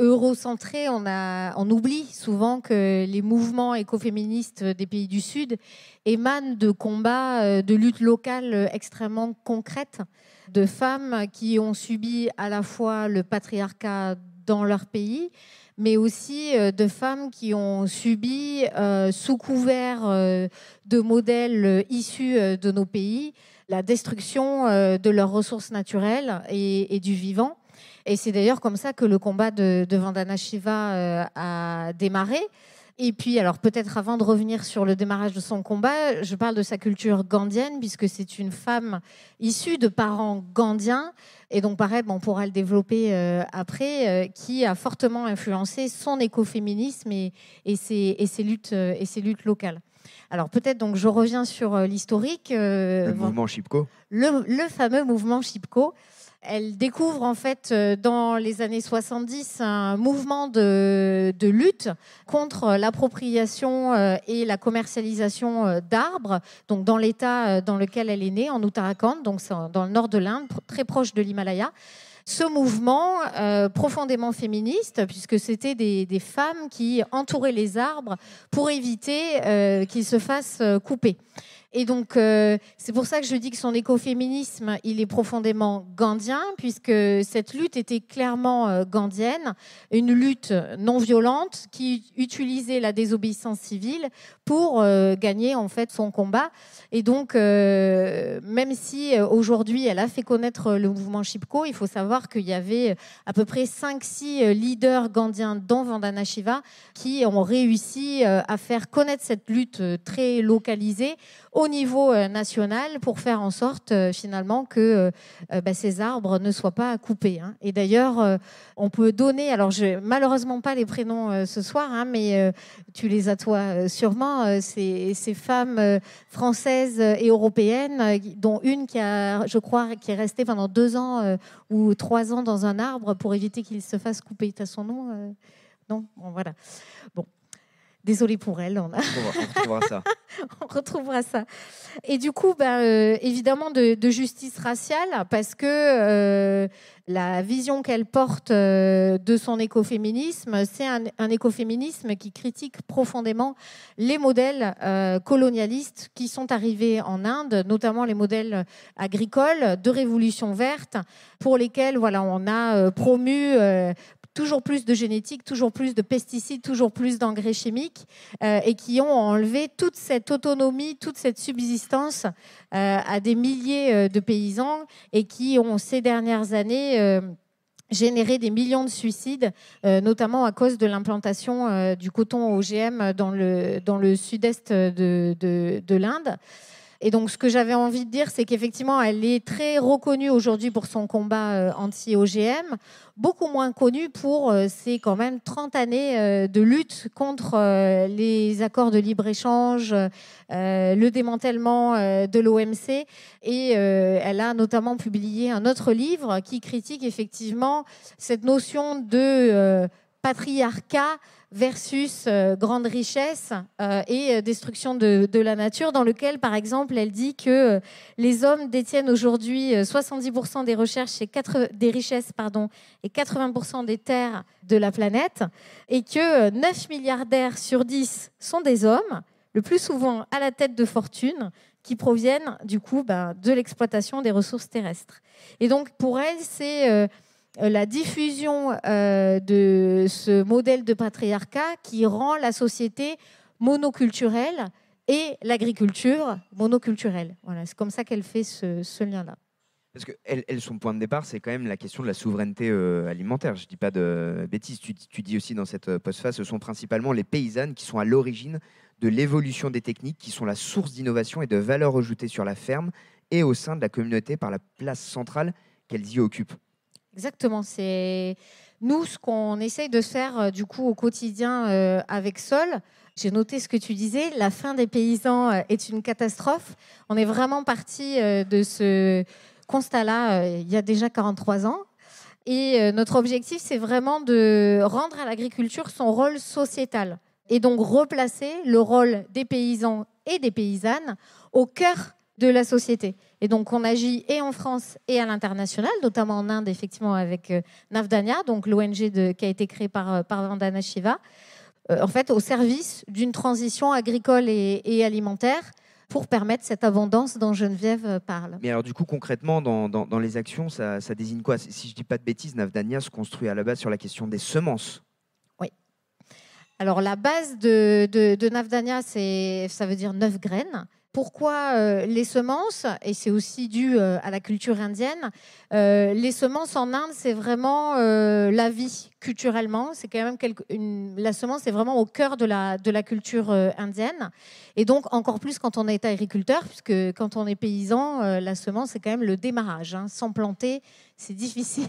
eurocentrés, on oublie souvent que les mouvements écoféministes des pays du Sud émanent de combats, de luttes locales extrêmement concrètes, de femmes qui ont subi à la fois le patriarcat dans leur pays, mais aussi de femmes qui ont subi, sous couvert de modèles issus de nos pays, la destruction de leurs ressources naturelles et du vivant. Et c'est d'ailleurs comme ça que le combat de Vandana Shiva a démarré. Et puis, alors peut-être avant de revenir sur le démarrage de son combat, je parle de sa culture gandhienne, puisque c'est une femme issue de parents gandhiens, et donc pareil, on pourra le développer après, qui a fortement influencé son écoféminisme et ses luttes locales. Alors peut-être, donc je reviens sur l'historique. Le mouvement Chipko. Le fameux mouvement Chipko. Elle découvre en fait dans les années 70 un mouvement de lutte contre l'appropriation et la commercialisation d'arbres, donc dans l'état dans lequel elle est née, en Uttarakhand, donc dans le nord de l'Inde, très proche de l'Himalaya. Ce mouvement profondément féministe, puisque c'était des femmes qui entouraient les arbres pour éviter qu'ils se fassent couper. Et donc, c'est pour ça que je dis que son écoféminisme, il est profondément gandhien, puisque cette lutte était clairement gandhienne, une lutte non violente qui utilisait la désobéissance civile pour gagner en fait son combat. Et donc, même si aujourd'hui, elle a fait connaître le mouvement Chipko, il faut savoir qu'il y avait à peu près 5-6 leaders gandhiens, dont Vandana Shiva, qui ont réussi à faire connaître cette lutte très localisée au niveau national pour faire en sorte finalement que ces arbres ne soient pas coupés. Hein. Et d'ailleurs, on peut donner, alors je n'ai malheureusement pas les prénoms ce soir, hein, mais tu les as toi sûrement, ces femmes françaises et européennes, dont une qui est restée pendant 2 ans ou 3 ans dans un arbre pour éviter qu'il se fasse couper. Tu as son nom Non, bon, voilà. Bon. Désolée pour elle. On retrouvera ça. On retrouvera ça. Et du coup, évidemment, de justice raciale, parce que la vision qu'elle porte de son écoféminisme, c'est un écoféminisme qui critique profondément les modèles colonialistes qui sont arrivés en Inde, notamment les modèles agricoles de révolution verte, pour lesquels on a promu toujours plus de génétique, toujours plus de pesticides, toujours plus d'engrais chimiques, et qui ont enlevé toute cette autonomie, toute cette subsistance à des milliers de paysans, et qui ont, ces dernières années, généré des millions de suicides, notamment à cause de l'implantation du coton OGM dans le sud-est de l'Inde. Et donc, ce que j'avais envie de dire, c'est qu'effectivement, elle est très reconnue aujourd'hui pour son combat anti-OGM, beaucoup moins connue pour ses quand même 30 années de lutte contre les accords de libre-échange, le démantèlement de l'OMC. Et elle a notamment publié un autre livre qui critique effectivement cette notion de patriarcat versus grande richesse et destruction de la nature, dans lequel, par exemple, elle dit que les hommes détiennent aujourd'hui 70% des richesses et 80% des terres de la planète, et que 9 milliardaires sur 10 sont des hommes, le plus souvent à la tête de fortunes, qui proviennent du coup de l'exploitation des ressources terrestres. Et donc, pour elle, c'est la diffusion de ce modèle de patriarcat qui rend la société monoculturelle et l'agriculture monoculturelle. Voilà, c'est comme ça qu'elle fait ce lien-là. Parce que son point de départ, c'est quand même la question de la souveraineté alimentaire. Je ne dis pas de bêtises. Tu dis aussi dans cette postface, ce sont principalement les paysannes qui sont à l'origine de l'évolution des techniques, qui sont la source d'innovation et de valeur ajoutée sur la ferme et au sein de la communauté par la place centrale qu'elles y occupent. Exactement. C'est nous ce qu'on essaye de faire du coup au quotidien avec Sol. J'ai noté ce que tu disais. La fin des paysans est une catastrophe. On est vraiment parti de ce constat-là il y a déjà 43 ans. Et notre objectif, c'est vraiment de rendre à l'agriculture son rôle sociétal. Et donc replacer le rôle des paysans et des paysannes au cœur de la société. Et donc, on agit et en France et à l'international, notamment en Inde, effectivement, avec Navdanya, donc l'ONG qui a été créée par Vandana Shiva, en fait, au service d'une transition agricole et alimentaire pour permettre cette abondance dont Geneviève parle. Mais alors, du coup, concrètement, dans les actions, ça désigne quoi? Si je ne dis pas de bêtises, Navdanya se construit à la base sur la question des semences. Oui. Alors, la base de Navdanya, ça veut dire 9 graines. Pourquoi les semences? Et c'est aussi dû à la culture indienne. Les semences en Inde, c'est vraiment la vie culturellement. C'est quand même la semence est vraiment au cœur de la culture indienne. Et donc encore plus quand on est agriculteur, puisque quand on est paysan, la semence c'est quand même le démarrage. Sans planter, c'est difficile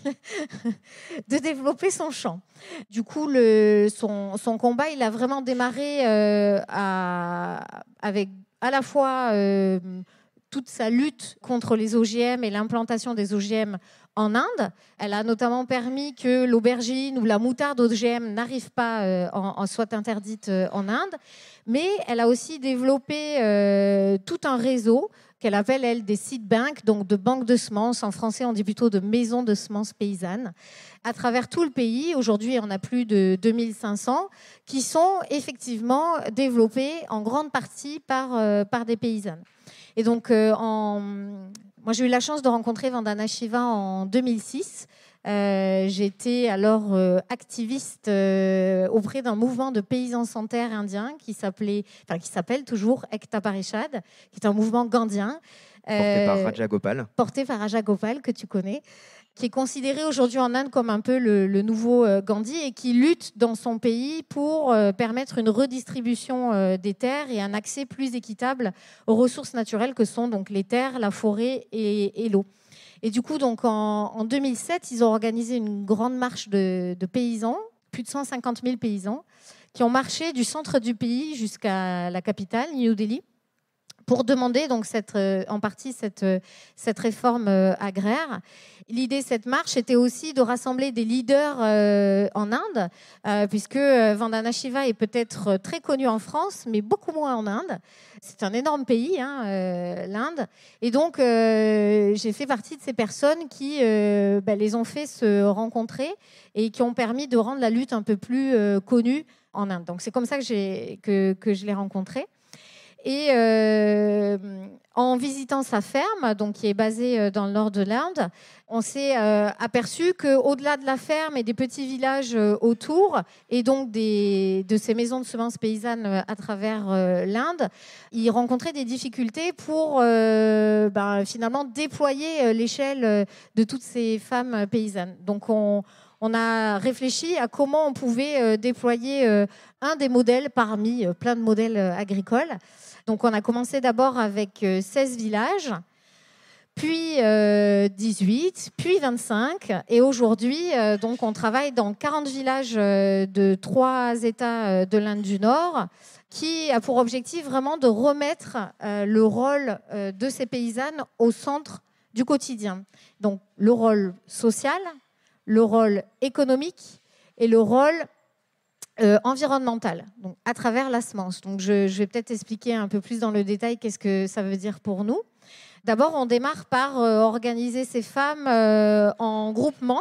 de développer son champ. Du coup, son combat, il a vraiment démarré avec à la fois toute sa lutte contre les OGM et l'implantation des OGM en Inde. Elle a notamment permis que l'aubergine ou la moutarde OGM n'arrive pas soit interdite en Inde. Mais elle a aussi développé tout un réseau qu'elle appelle, elle, des seed banks, donc de banques de semences. En français, on dit plutôt de maisons de semences paysannes. À travers tout le pays, aujourd'hui, on a plus de 2500 qui sont effectivement développées en grande partie par des paysannes. Et donc, moi, j'ai eu la chance de rencontrer Vandana Shiva en 2006. J'étais alors activiste auprès d'un mouvement de paysans sans terre indiens qui s'appelle toujours Ekta Parishad, qui est un mouvement gandhien. Porté par Raja Gopal. Porté par Raja Gopal, que tu connais, qui est considéré aujourd'hui en Inde comme un peu le nouveau Gandhi et qui lutte dans son pays pour permettre une redistribution des terres et un accès plus équitable aux ressources naturelles que sont donc les terres, la forêt et l'eau. Et du coup, donc, en 2007, ils ont organisé une grande marche de paysans, plus de 150 000 paysans, qui ont marché du centre du pays jusqu'à la capitale, New Delhi, pour demander donc en partie cette réforme agraire. L'idée de cette marche était aussi de rassembler des leaders en Inde, puisque Vandana Shiva est peut-être très connu en France, mais beaucoup moins en Inde. C'est un énorme pays, l'Inde. Et donc, j'ai fait partie de ces personnes qui les ont fait se rencontrer et qui ont permis de rendre la lutte un peu plus connue en Inde. Donc, c'est comme ça que je l'ai rencontré. Et en visitant sa ferme, donc, qui est basée dans le nord de l'Inde, on s'est aperçu qu'au-delà de la ferme et des petits villages autour, et donc de ces maisons de semences paysannes à travers l'Inde, il rencontrait des difficultés pour finalement déployer l'échelle de toutes ces femmes paysannes. Donc on a réfléchi à comment on pouvait déployer un des modèles parmi plein de modèles agricoles. Donc on a commencé d'abord avec 16 villages, puis 18, puis 25. Et aujourd'hui, donc on travaille dans 40 villages de 3 États de l'Inde du Nord, qui a pour objectif vraiment de remettre le rôle de ces paysannes au centre du quotidien. Donc le rôle social, le rôle économique et le rôle environnemental, donc à travers la semence. Donc je vais peut-être expliquer un peu plus dans le détail qu'est-ce que ça veut dire pour nous. D'abord, on démarre par organiser ces femmes en groupement,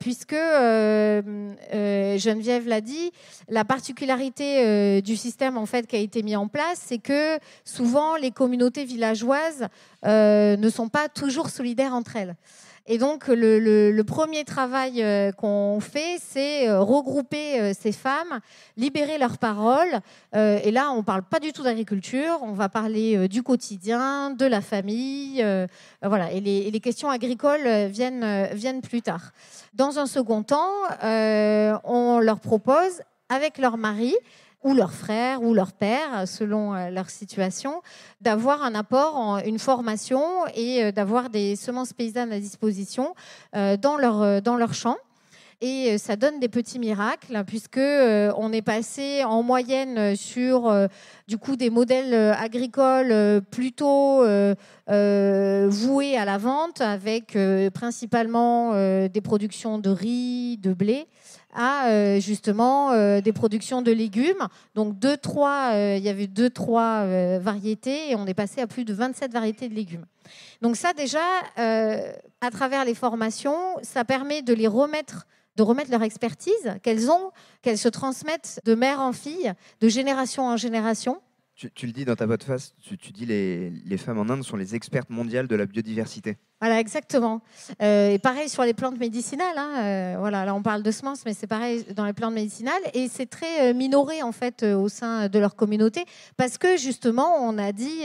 puisque Geneviève l'a dit, la particularité du système en fait qui a été mis en place, c'est que souvent les communautés villageoises ne sont pas toujours solidaires entre elles. Et donc, le premier travail qu'on fait, c'est regrouper ces femmes, libérer leurs paroles. Et là, on ne parle pas du tout d'agriculture, on va parler du quotidien, de la famille. Voilà. Et les questions agricoles viennent plus tard. Dans un second temps, on leur propose, avec leur mari, ou leur frère, ou leur père, selon leur situation, d'avoir un apport, une formation et d'avoir des semences paysannes à disposition dans leur champ. Et ça donne des petits miracles, puisqu'on est passé en moyenne sur du coup, des modèles agricoles plutôt voués à la vente, avec principalement des productions de riz, de blé, à justement des productions de légumes. Donc il y avait 2-3 variétés et on est passé à plus de 27 variétés de légumes. Donc ça déjà, à travers les formations, ça permet de remettre leur expertise qu'elles se transmettent de mère en fille, de génération en génération. Tu le dis dans ta postface, tu dis les femmes en Inde sont les expertes mondiales de la biodiversité. Voilà, exactement. Et pareil sur les plantes médicinales. Voilà, là, on parle de semences, mais c'est pareil dans les plantes médicinales. Et c'est très minoré, en fait, au sein de leur communauté, parce que, justement, on a dit,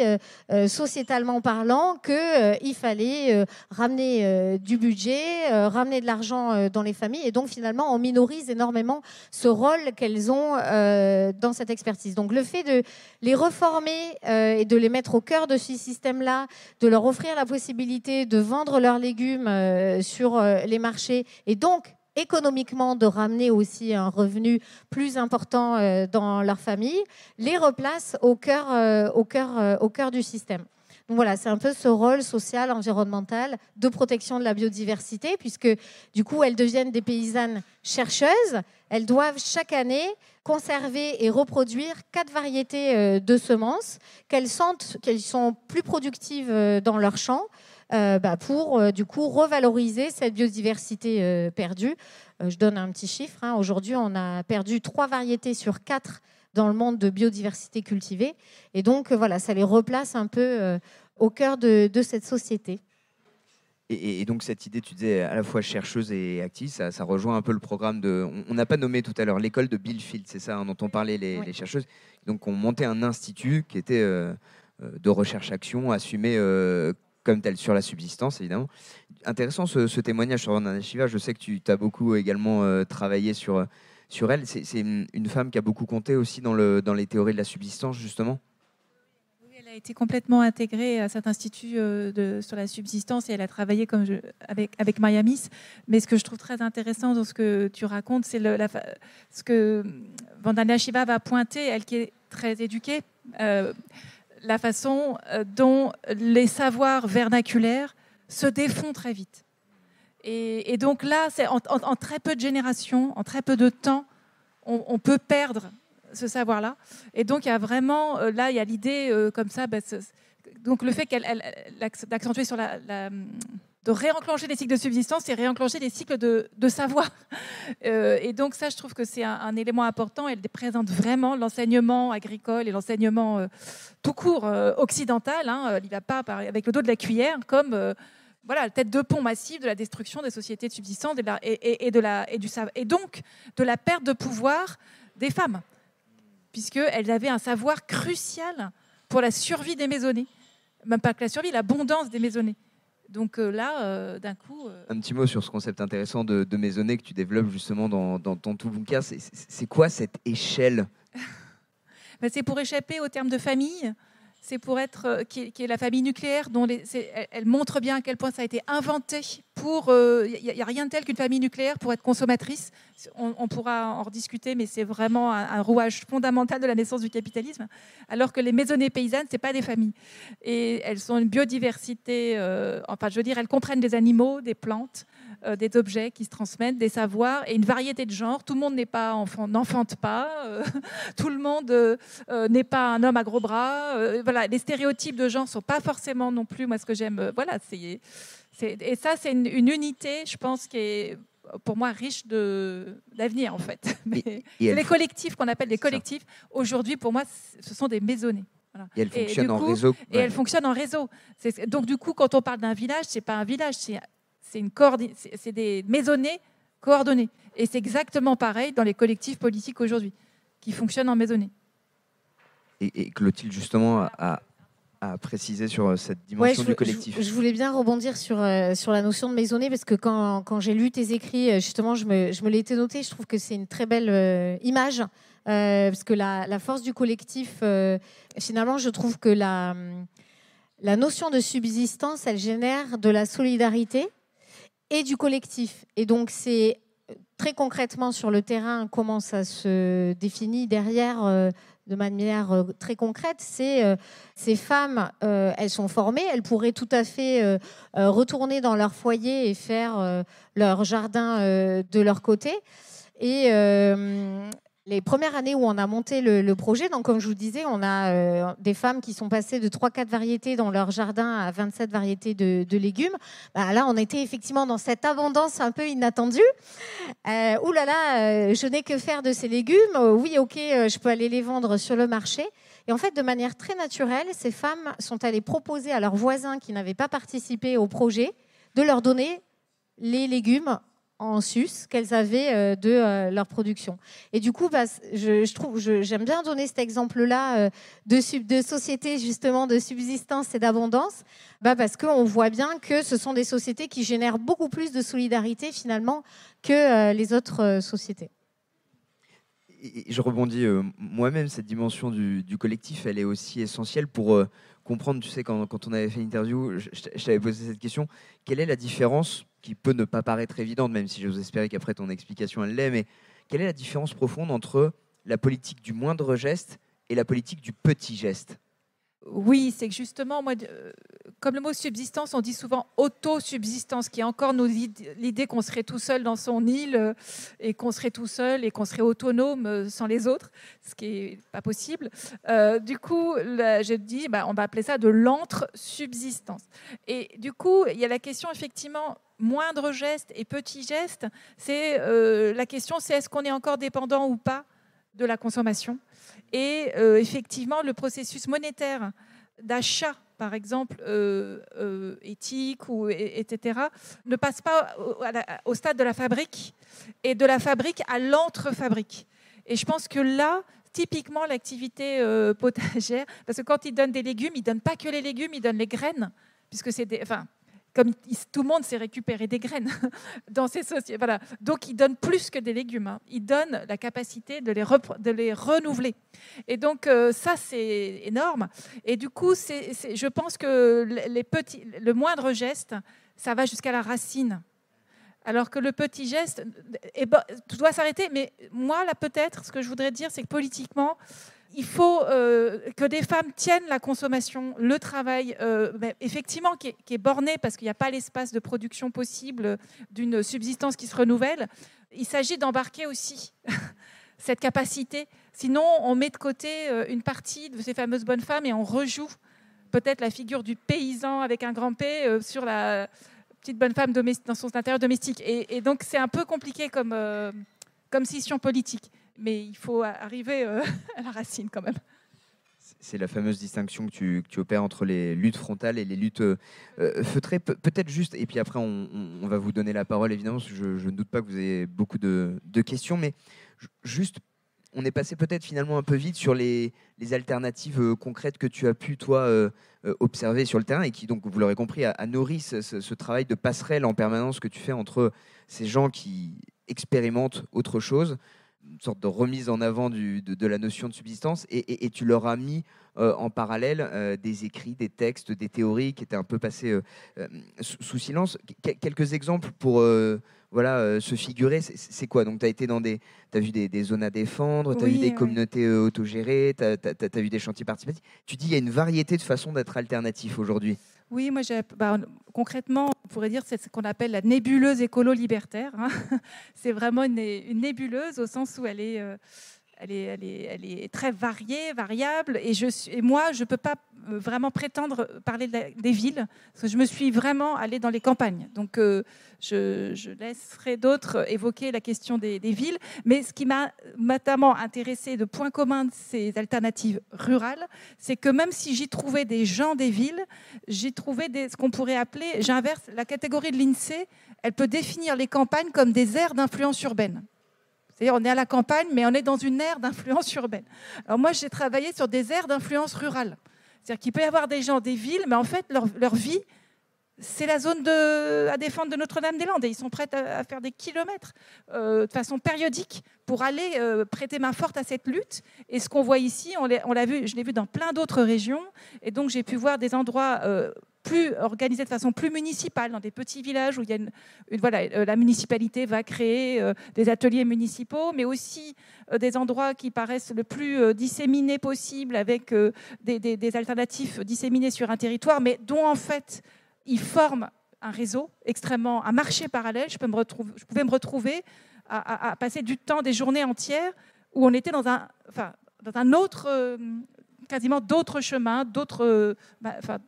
sociétalement parlant, qu'il fallait ramener du budget, ramener de l'argent dans les familles. Et donc, finalement, on minorise énormément ce rôle qu'elles ont dans cette expertise. Donc, le fait de les reformer et de les mettre au cœur de ce système-là, de leur offrir la possibilité de vendre leurs légumes sur les marchés et donc économiquement de ramener aussi un revenu plus important dans leur famille, les replace au cœur du système. Donc voilà, c'est un peu ce rôle social, environnemental, de protection de la biodiversité, puisque du coup, elles deviennent des paysannes chercheuses. Elles doivent chaque année conserver et reproduire 4 variétés de semences qu'elles sentent qu'elles sont plus productives dans leur champ, pour du coup revaloriser cette biodiversité perdue. Je donne un petit chiffre. Aujourd'hui, on a perdu 3 variétés sur 4 dans le monde de biodiversité cultivée. Et donc, voilà, ça les replace un peu au cœur de cette société. Et donc, cette idée, tu disais, à la fois chercheuse et activiste, ça rejoint un peu le programme de... On n'a pas nommé tout à l'heure l'école de Bill Field, c'est ça dont on parlait, les chercheuses. Donc, on montait un institut qui était de recherche-action, assumé comme tel sur la subsistance, évidemment. Intéressant ce témoignage sur Vandana Shiva. Je sais que tu as beaucoup également travaillé sur elle. C'est une femme qui a beaucoup compté aussi dans les théories de la subsistance, justement. Oui, elle a été complètement intégrée à cet institut sur la subsistance et elle a travaillé avec Mariamis. Mais ce que je trouve très intéressant dans ce que tu racontes, c'est ce que Vandana Shiva va pointer, elle qui est très éduquée. la façon dont les savoirs vernaculaires se défont très vite. Et donc là, c'est en très peu de générations, en très peu de temps, on peut perdre ce savoir-là. Et donc, il y a vraiment, là, il y a l'idée comme ça, donc le fait d'accentuer sur de réenclencher les cycles de subsistance, c'est réenclencher les cycles de savoir. Et donc ça, je trouve que c'est un élément important. Elle présente vraiment l'enseignement agricole et l'enseignement tout court occidental. Il ne va pas avec le dos de la cuillère, comme la tête de pont massive de la destruction des sociétés de subsistance et donc de la perte de pouvoir des femmes, puisqu'elles avaient un savoir crucial pour la survie des maisonnées. Même pas que la survie, l'abondance des maisonnées. Donc là, d'un coup... Un petit mot sur ce concept intéressant de maisonnée que tu développes justement dans ton tout bouquin. C'est quoi cette échelle? C'est pour échapper au terme de famille. C'est pour être qui est la famille nucléaire, dont elle montre bien à quel point ça a été inventé. Il n'y a rien de tel qu'une famille nucléaire pour être consommatrice. On pourra en rediscuter, mais c'est vraiment un rouage fondamental de la naissance du capitalisme. Alors que les maisonnées paysannes, ce n'est pas des familles. Et elles sont une biodiversité, elles comprennent des animaux, des plantes, des objets qui se transmettent, des savoirs et une variété de genres. Tout le monde n'enfante pas, tout le monde n'est pas un homme à gros bras. Les stéréotypes de genre ne sont pas forcément non plus, moi, ce que j'aime. Et ça, c'est une unité, je pense, qui est, pour moi, riche d'avenir, en fait. Mais c'est les collectifs qu'on appelle des collectifs. Aujourd'hui, pour moi, ce sont des maisonnées. Voilà. Et elles fonctionnent en réseau. Et elles fonctionnent en réseau. Donc, du coup, quand on parle d'un village, ce n'est pas un village, c'est des maisonnées coordonnées. Et c'est exactement pareil dans les collectifs politiques aujourd'hui, qui fonctionnent en maisonnée. Et Clotilde, justement, a précisé sur cette dimension du collectif. Je voulais bien rebondir sur la notion de maisonnée, parce que quand j'ai lu tes écrits, justement, je me l'ai été noté. Je trouve que c'est une très belle image, parce que la force du collectif, finalement, je trouve que la notion de subsistance, elle génère de la solidarité et du collectif. Et donc, c'est très concrètement sur le terrain comment ça se définit derrière de manière très concrète. C'est ces femmes, elles sont formées, elles pourraient tout à fait retourner dans leur foyer et faire leur jardin de leur côté. Et les premières années où on a monté le projet, donc comme je vous disais, on a des femmes qui sont passées de 3-4 variétés dans leur jardin à 27 variétés de légumes. Là, on était effectivement dans cette abondance un peu inattendue. Ouh là là, je n'ai que faire de ces légumes. Oui, ok, je peux aller les vendre sur le marché. Et en fait, de manière très naturelle, ces femmes sont allées proposer à leurs voisins qui n'avaient pas participé au projet de leur donner les légumes en sus qu'elles avaient de leur production. Et du coup, j'aime bien donner cet exemple-là de sociétés justement de subsistance et d'abondance, parce qu'on voit bien que ce sont des sociétés qui génèrent beaucoup plus de solidarité finalement que les autres sociétés. Et je rebondis moi-même, cette dimension du collectif, elle est aussi essentielle pour comprendre, tu sais, quand on avait fait l'interview, je t'avais posé cette question, quelle est la différence, qui peut ne pas paraître évidente, même si j'ose espérer qu'après ton explication elle l'est, mais quelle est la différence profonde entre la politique du moindre geste et la politique du petit geste? Oui, c'est que justement, moi, comme le mot subsistance, on dit souvent autosubsistance, qui est encore l'idée qu'on serait tout seul dans son île et qu'on serait tout seul et qu'on serait autonome sans les autres, ce qui n'est pas possible. Du coup, je dis, on va appeler ça de l'entre-subsistance. Et du coup, il y a la question, effectivement, moindre geste et petit geste. La question, c'est est-ce qu'on est encore dépendant ou pas de la consommation? Et effectivement, le processus monétaire d'achat, par exemple, éthique, etc., ne passe pas au stade de la fabrique, et de la fabrique à l'entre-fabrique. Et je pense que là, typiquement, l'activité potagère, parce que quand ils donnent des légumes, ils ne donnent pas que les légumes, ils donnent les graines, puisque c'est comme tout le monde sait récupérer des graines dans ces sociétés. Voilà. Donc, ils donnent plus que des légumes. Ils donnent la capacité de les renouveler. Et donc, ça, c'est énorme. Et du coup, je pense que le moindre geste, ça va jusqu'à la racine. Alors que le petit geste doit s'arrêter. Mais moi, là, peut-être, ce que je voudrais dire, c'est que politiquement, Il faut que des femmes tiennent la consommation, le travail, effectivement, qui est borné parce qu'il n'y a pas l'espace de production possible d'une subsistance qui se renouvelle. Il s'agit d'embarquer aussi cette capacité. Sinon, on met de côté une partie de ces fameuses bonnes femmes et on rejoue peut-être la figure du paysan avec un grand P sur la petite bonne femme dans son intérieur domestique. Et donc, c'est un peu compliqué comme scission politique. Mais il faut arriver à la racine quand même. C'est la fameuse distinction que tu opères entre les luttes frontales et les luttes feutrées. Peut-être juste, et puis après on va vous donner la parole évidemment, parce que je ne doute pas que vous ayez beaucoup de questions, mais juste, on est passé peut-être finalement un peu vite sur les alternatives concrètes que tu as pu, toi, observer sur le terrain et qui, donc, vous l'aurez compris, a nourri ce travail de passerelle en permanence que tu fais entre ces gens qui expérimentent autre chose, une sorte de remise en avant de la notion de subsistance, et tu leur as mis en parallèle des écrits, des textes, des théories qui étaient un peu passés sous silence. Quelques exemples pour se figurer, c'est quoi? Donc, tu as vu des zones à défendre, tu as vu des communautés autogérées, tu as vu des chantiers participatifs. Tu dis qu'il y a une variété de façons d'être alternatif aujourd'hui. Oui, moi, concrètement, on pourrait dire que c'est ce qu'on appelle la nébuleuse écolo-libertaire. Hein. C'est vraiment une nébuleuse au sens où elle est très variable. Et moi, je ne peux pas vraiment prétendre parler des villes, parce que je me suis vraiment allée dans les campagnes. Donc, je laisserai d'autres évoquer la question des villes. Mais ce qui m'a notamment intéressée de point commun de ces alternatives rurales, c'est que même si j'y trouvais des gens des villes, j'y trouvais ce qu'on pourrait appeler, j'inverse, la catégorie de l'INSEE, elle peut définir les campagnes comme des aires d'influence urbaine. C'est-à-dire, on est à la campagne, mais on est dans une aire d'influence urbaine. Alors moi, j'ai travaillé sur des aires d'influence rurale. C'est-à-dire qu'il peut y avoir des gens des villes, mais en fait, leur vie, c'est la zone à défendre de Notre-Dame-des-Landes. Et ils sont prêts à faire des kilomètres de façon périodique pour aller prêter main forte à cette lutte. Et ce qu'on voit ici, on l'a vu, je l'ai vu dans plein d'autres régions. Et donc, j'ai pu voir des endroits plus organisés de façon plus municipale, dans des petits villages où il y a la municipalité va créer des ateliers municipaux, mais aussi des endroits qui paraissent le plus disséminés possible, avec des alternatives disséminées sur un territoire, mais dont en fait ils forment un réseau extrêmement, un marché parallèle. Je pouvais me retrouver à passer du temps, des journées entières, où on était dans un autre, quasiment d'autres chemins,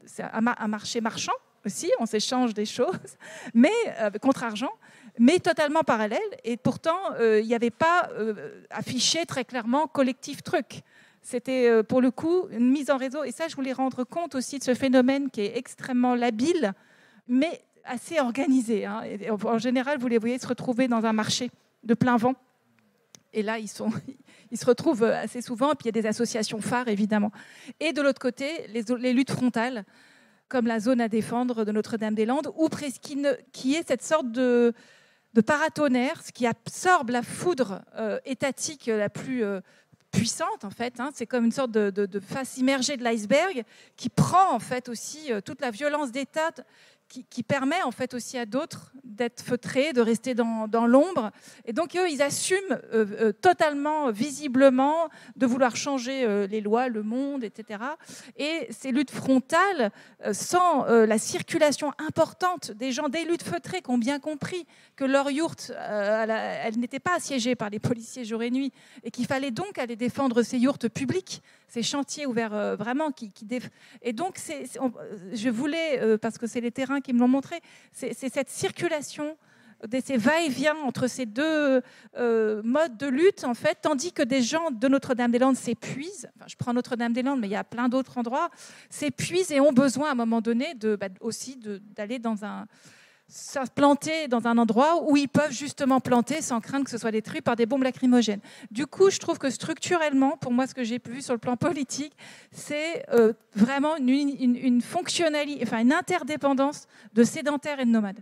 c'est un marché marchand aussi, on s'échange des choses, mais contre argent, mais totalement parallèle. Et pourtant, il n'y avait pas affiché très clairement collectif truc. C'était pour le coup une mise en réseau. Et ça, je voulais rendre compte aussi de ce phénomène qui est extrêmement labile, mais assez organisé. Hein. Et en général, vous les voyez se retrouver dans un marché de plein vent. Et là, ils se retrouvent assez souvent. Et puis, il y a des associations phares, évidemment. Et de l'autre côté, les luttes frontales, comme la zone à défendre de Notre-Dame-des-Landes, ou qui est cette sorte de paratonnerre, ce qui absorbe la foudre étatique la plus puissante, en fait. Hein. C'est comme une sorte de face immergée de l'iceberg qui prend, en fait, aussi toute la violence d'État qui permet, en fait, aussi à d'autres d'être feutrés, de rester dans l'ombre. Et donc, eux, ils assument totalement, visiblement, de vouloir changer les lois, le monde, etc. Et ces luttes frontales, sans la circulation importante des gens, des luttes feutrées qui ont bien compris que leur yourte, elle n'était pas assiégée par les policiers jour et nuit, et qu'il fallait donc aller défendre ces yourtes publiques, ces chantiers ouverts vraiment. Et donc, je voulais, parce que c'est les terrains qui me l'ont montré, c'est cette circulation, ces va-et-vient entre ces deux modes de lutte, en fait, tandis que des gens de Notre-Dame-des-Landes s'épuisent. Enfin, je prends Notre-Dame-des-Landes, mais il y a plein d'autres endroits, s'épuisent et ont besoin à un moment donné aussi d'aller planter dans un endroit où ils peuvent justement planter sans craindre que ce soit détruit par des bombes lacrymogènes. Du coup, je trouve que structurellement, pour moi, ce que j'ai vu sur le plan politique, c'est vraiment une fonctionnalité, enfin une interdépendance de sédentaires et de nomades.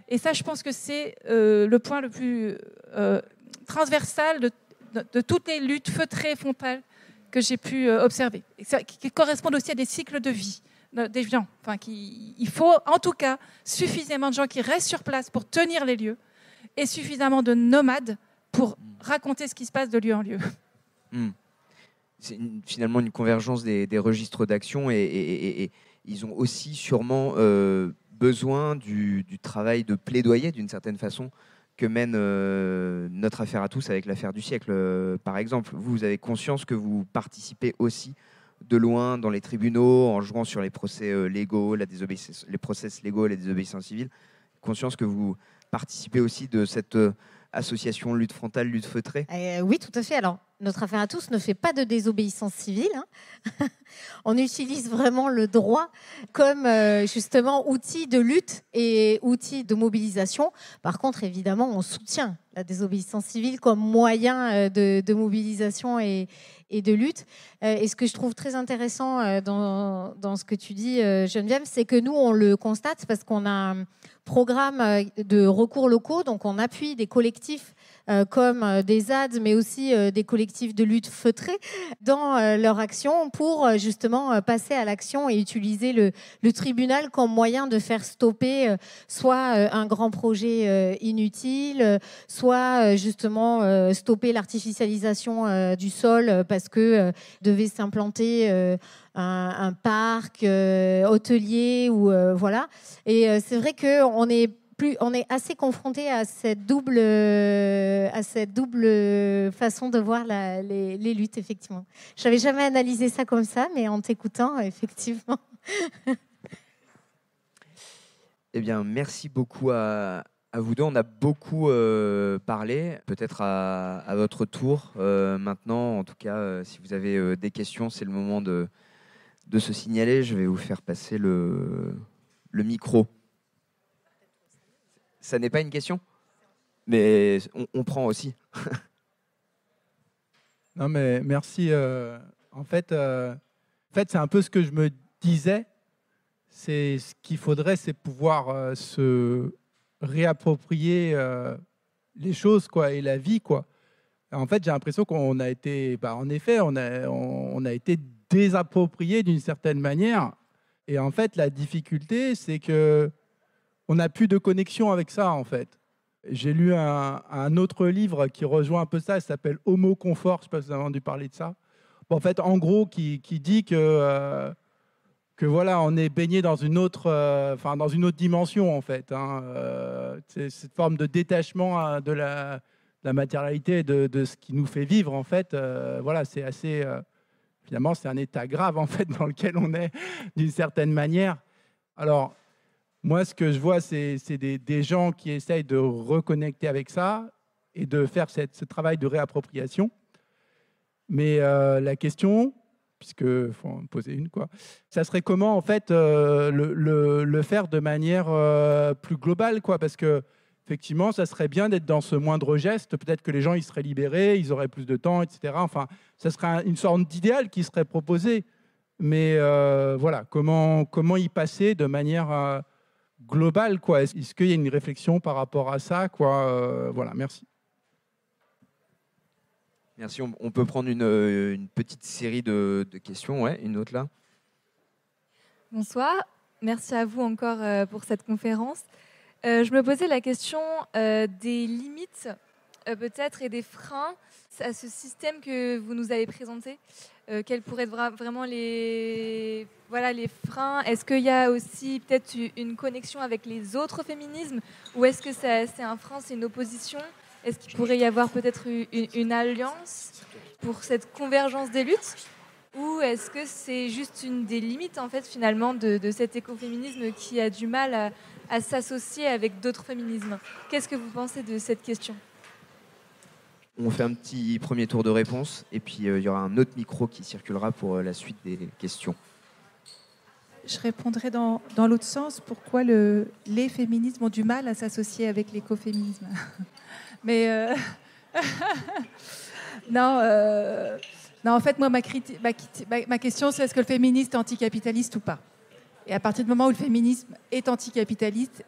Et ça, je pense que c'est le point le plus transversal de toutes les luttes feutrées frontales que j'ai pu observer, et qui correspondent aussi à des cycles de vie des gens. Enfin, il faut en tout cas suffisamment de gens qui restent sur place pour tenir les lieux et suffisamment de nomades pour raconter ce qui se passe de lieu en lieu. c'est finalement une convergence des registres d'action et ils ont aussi sûrement besoin du travail de plaidoyer d'une certaine façon que mène notre affaire à tous avec l'affaire du siècle, par exemple. Vous avez conscience que vous participez aussi de loin dans les tribunaux en jouant sur les procès légaux, les process légaux, la désobéissance civile. Conscience que vous participez aussi de cette association lutte frontale, lutte feutrée. Oui, tout à fait. Alors, notre affaire à tous ne fait pas de désobéissance civile. On utilise vraiment le droit comme justement outil de lutte et outil de mobilisation. Par contre, évidemment, on soutient la désobéissance civile comme moyen de mobilisation et de lutte. Et ce que je trouve très intéressant dans ce que tu dis, Geneviève, c'est que nous, on le constate parce qu'on a un programme de recours locaux, donc on appuie des collectifs comme des ZAD, mais aussi des collectifs de lutte feutrés dans leur action pour justement passer à l'action et utiliser le tribunal comme moyen de faire stopper soit un grand projet inutile, soit justement stopper l'artificialisation du sol parce que devait s'implanter un parc hôtelier ou voilà. Et c'est vrai qu'on est assez confronté à cette double façon de voir les luttes, effectivement. Je n'avais jamais analysé ça comme ça, mais en t'écoutant, effectivement. Eh bien, merci beaucoup à vous deux. On a beaucoup parlé, peut-être à votre tour. Maintenant, en tout cas, si vous avez des questions, c'est le moment de se signaler. Je vais vous faire passer le micro. Ça n'est pas une question, mais on prend aussi. Non, mais merci. En fait, c'est un peu ce que je me disais. C'est ce qu'il faudrait, c'est pouvoir se réapproprier les choses, quoi, et la vie, quoi. En fait, j'ai l'impression qu'on a été, en effet, on a été désapproprié d'une certaine manière. Et en fait, la difficulté, c'est que on n'a plus de connexion avec ça, en fait. J'ai lu un autre livre qui rejoint un peu ça, il s'appelle Homo Confort, je ne sais pas si vous avez entendu parler de ça. Bon, en fait, en gros, qui dit que voilà, on est baigné dans une autre dimension, en fait. C'est cette forme de détachement de la matérialité, de ce qui nous fait vivre, en fait. Voilà, c'est assez... finalement, c'est un état grave, en fait, dans lequel on est, d'une certaine manière. Alors... moi, ce que je vois, c'est des gens qui essayent de reconnecter avec ça et de faire ce travail de réappropriation. Mais la question, puisqu'il faut en poser une, quoi, ça serait comment, en fait, le faire de manière plus globale, quoi, parce qu'effectivement, ça serait bien d'être dans ce moindre geste. Peut-être que les gens ils seraient libérés, ils auraient plus de temps, etc. Enfin, ça serait une sorte d'idéal qui serait proposé. Mais voilà, comment y passer de manière... global, quoi. Est-ce qu'il y a une réflexion par rapport à ça, quoi. Voilà, merci. Merci. On peut prendre une petite série de questions. Ouais, une autre là. Bonsoir. Merci à vous encore pour cette conférence. Je me posais la question des limites, peut-être, et des freins à ce système que vous nous avez présenté. Quels pourraient être vraiment les freins? Est-ce qu'il y a aussi peut-être une connexion avec les autres féminismes? Ou est-ce que c'est un frein, c'est une opposition? Est-ce qu'il pourrait y avoir peut-être une alliance pour cette convergence des luttes? Ou est-ce que c'est juste une des limites, en fait, finalement, de cet écoféminisme qui a du mal à s'associer avec d'autres féminismes? Qu'est-ce que vous pensez de cette question? On fait un petit premier tour de réponse et puis il y aura un autre micro qui circulera pour la suite des questions. Je répondrai dans l'autre sens. Pourquoi les féminismes ont du mal à s'associer avec l'écoféminisme? Mais non, en fait, moi, ma question, c'est est-ce que le féminisme est anticapitaliste ou pas? Et à partir du moment où le féminisme est anticapitaliste,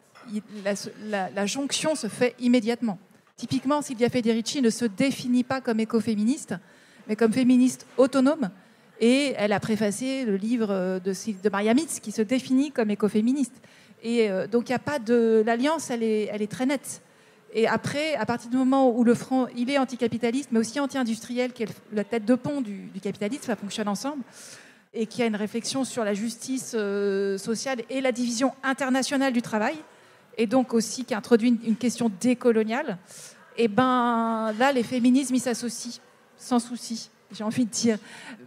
la jonction se fait immédiatement. Typiquement, Silvia Federici ne se définit pas comme écoféministe, mais comme féministe autonome. Et elle a préfacé le livre de Maria Mitz, qui se définit comme écoféministe. Et donc, il n'y a pas de... l'alliance, elle est très nette. Et après, à partir du moment où le front, il est anticapitaliste, mais aussi anti-industriel, qui est la tête de pont du capitalisme, ça fonctionne ensemble, et qui a une réflexion sur la justice sociale et la division internationale du travail, et donc aussi qui introduit une question décoloniale, et ben là, les féminismes, ils s'associent, sans souci, j'ai envie de dire.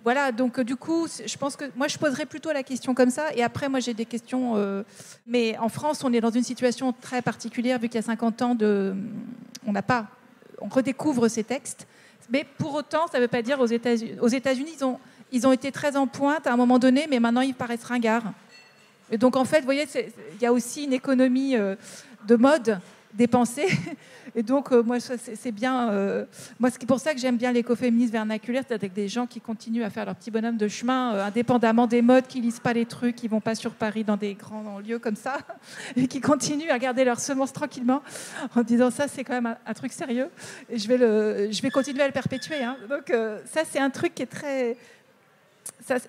Voilà, donc du coup, je pense que moi, je poserais plutôt la question comme ça, et après, moi, j'ai des questions... mais en France, on est dans une situation très particulière, vu qu'il y a 50 ans, on redécouvre ces textes, mais pour autant, ça ne veut pas dire aux États-Unis, ils ont été très en pointe à un moment donné, mais maintenant, ils paraissent ringards. Et donc, en fait, vous voyez, il y a aussi une économie de mode des pensées. Et donc, moi, c'est bien. Moi, c'est pour ça que j'aime bien l'écoféminisme vernaculaire, c'est avec des gens qui continuent à faire leur petit bonhomme de chemin, indépendamment des modes, qui lisent pas les trucs, qui vont pas sur Paris dans des grands lieux comme ça, et qui continuent à garder leurs semences tranquillement, en disant ça, c'est quand même un truc sérieux. Et je vais continuer à le perpétuer. Hein. Donc, ça, c'est un truc qui est très.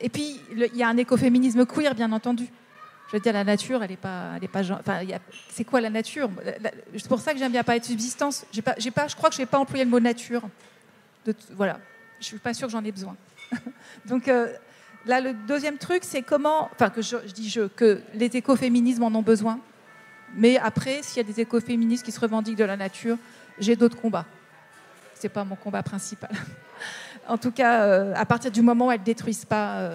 Et puis, il y a un écoféminisme queer, bien entendu. Je veux dire, la nature, elle est pas enfin, c'est quoi la nature? C'est pour ça que j'aime bien parler de subsistance. Je crois que je n'ai pas employé le mot nature. Voilà, je suis pas sûre que j'en ai besoin. Donc là, le deuxième truc, c'est comment, enfin que les écoféminismes en ont besoin. Mais après, s'il y a des écoféministes qui se revendiquent de la nature, j'ai d'autres combats. C'est pas mon combat principal. En tout cas, à partir du moment où elles détruisent pas.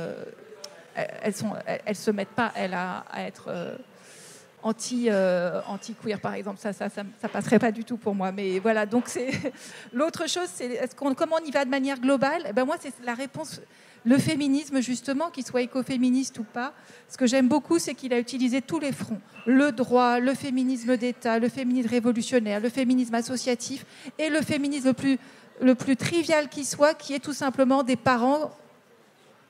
Elles se mettent pas à être anti-queer, par exemple. Ça passerait pas du tout pour moi. Mais voilà, donc c'est l'autre chose, c'est comment on y va de manière globale. Et ben moi, c'est la réponse. Le féminisme, justement, qu'il soit écoféministe ou pas, ce que j'aime beaucoup, c'est qu'il a utilisé tous les fronts. Le droit, le féminisme d'État, le féminisme révolutionnaire, le féminisme associatif et le féminisme le plus trivial qui soit, qui est tout simplement des parents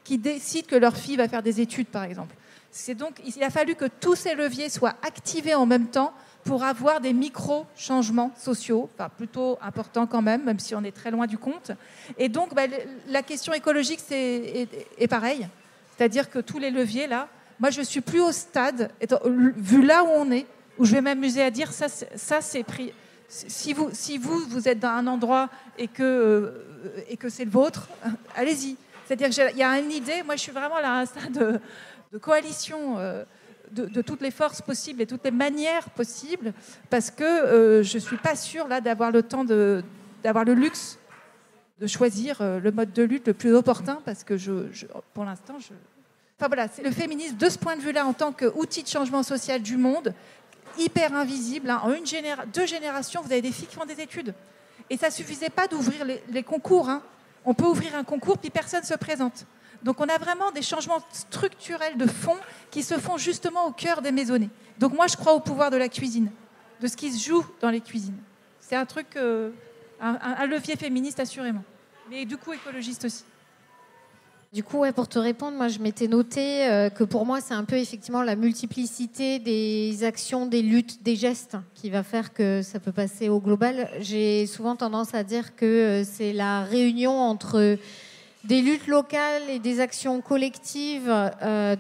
qui décident que leur fille va faire des études, par exemple. C'est donc, il a fallu que tous ces leviers soient activés en même temps pour avoir des micro-changements sociaux, enfin plutôt importants quand même si on est très loin du compte. Et donc, la question écologique, est pareil. C'est-à-dire que tous les leviers, là, moi, je ne suis plus au stade, vu là où on est, où je vais m'amuser à dire, ça c'est pris... Si vous êtes dans un endroit et que c'est le vôtre, allez-y. C'est-à-dire qu'il y a une idée, moi je suis vraiment là à un stade de coalition de toutes les forces possibles et toutes les manières possibles, parce que je ne suis pas sûre là, d'avoir le temps d'avoir le luxe de choisir le mode de lutte le plus opportun, parce que pour l'instant, Enfin voilà, c'est le féminisme de ce point de vue-là en tant qu'outil de changement social du monde, hyper invisible. Hein. En 2 générations, vous avez des filles qui font des études. Et ça ne suffisait pas d'ouvrir les concours, hein. On peut ouvrir un concours, puis personne ne se présente. Donc on a vraiment des changements structurels de fond qui se font justement au cœur des maisonnées. Donc moi, je crois au pouvoir de la cuisine, de ce qui se joue dans les cuisines. C'est un truc, un levier féministe assurément, mais du coup écologiste aussi. Du coup, pour te répondre, moi, je m'étais noté que pour moi, c'est un peu effectivement la multiplicité des actions, des luttes, des gestes qui va faire que ça peut passer au global. J'ai souvent tendance à dire que c'est la réunion entre des luttes locales et des actions collectives,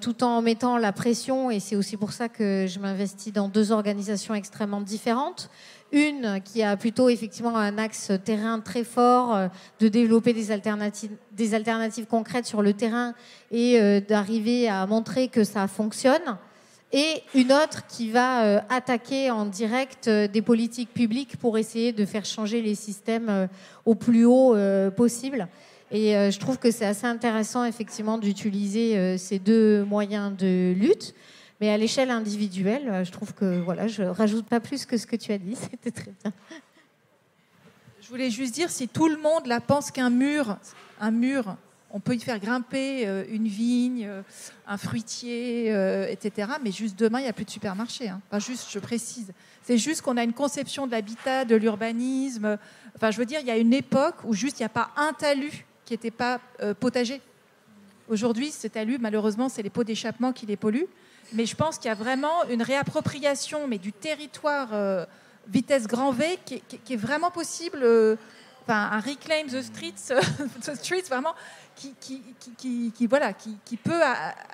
tout en mettant la pression. Et c'est aussi pour ça que je m'investis dans 2 organisations extrêmement différentes. Une qui a plutôt effectivement un axe terrain très fort, de développer des alternatives concrètes sur le terrain et d'arriver à montrer que ça fonctionne. Et une autre qui va attaquer en direct des politiques publiques pour essayer de faire changer les systèmes au plus haut possible. Et je trouve que c'est assez intéressant effectivement d'utiliser ces 2 moyens de lutte. Mais à l'échelle individuelle, je trouve que voilà, je rajoute pas plus que ce que tu as dit. C'était très bien. Je voulais juste dire, si tout le monde là pense qu'un mur, on peut y faire grimper une vigne, un fruitier, etc. Mais juste demain, il n'y a plus de supermarché. Hein. Enfin, juste, je précise. C'est juste qu'on a une conception de l'habitat, de l'urbanisme. Enfin, je veux dire, il y a une époque où juste il n'y a pas un talus qui n'était pas potager. Aujourd'hui, ce talus, malheureusement, c'est les pots d'échappement qui les polluent. Mais je pense qu'il y a vraiment une réappropriation du territoire vitesse grand V qui est vraiment possible enfin un Reclaim the Streets, the streets vraiment, qui peut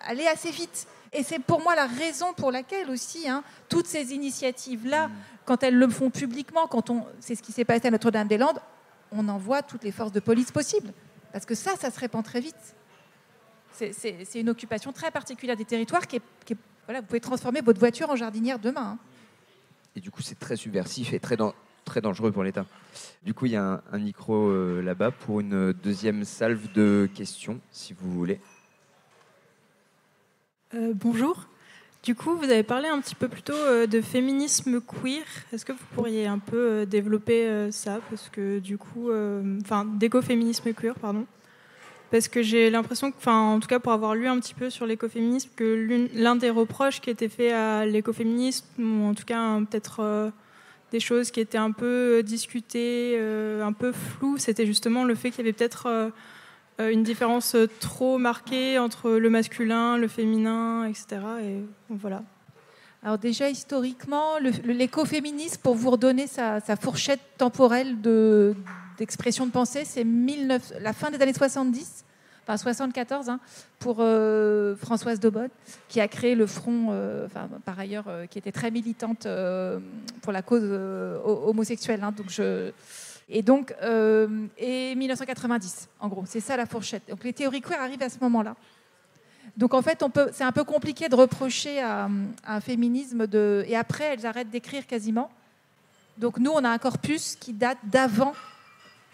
aller assez vite. Et c'est pour moi la raison pour laquelle aussi, toutes ces initiatives-là, quand elles le font publiquement, c'est ce qui s'est passé à Notre-Dame-des-Landes, on envoie toutes les forces de police possibles. Parce que ça se répand très vite. C'est une occupation très particulière des territoires voilà, vous pouvez transformer votre voiture en jardinière demain. Et du coup, c'est très subversif et très dangereux pour l'État. Du coup, il y a un micro là-bas pour une deuxième salve de questions, si vous voulez. Bonjour. Du coup, vous avez parlé un petit peu plus tôt de féminisme queer. Est-ce que vous pourriez un peu développer ça, parce que du coup, d'écoféminisme queer, pardon. Parce que j'ai l'impression, en tout cas pour avoir lu un petit peu sur l'écoféminisme, que l'un des reproches qui était fait à l'écoféminisme, ou en tout cas peut-être des choses qui étaient un peu discutées, un peu floues, c'était justement le fait qu'il y avait peut-être une différence trop marquée entre le masculin, le féminin, etc. Et voilà. Alors déjà, historiquement, l'écoféminisme, pour vous redonner sa fourchette temporelle d'expression de pensée, c'est la fin des années 70, enfin 74, pour Françoise Daubonne, qui a créé le Front, par ailleurs, qui était très militante pour la cause homosexuelle. Et 1990, en gros, c'est ça la fourchette. Donc les théories queer arrivent à ce moment-là. Donc en fait, c'est un peu compliqué de reprocher à un féminisme et après, elles arrêtent d'écrire quasiment. Donc nous, on a un corpus qui date d'avant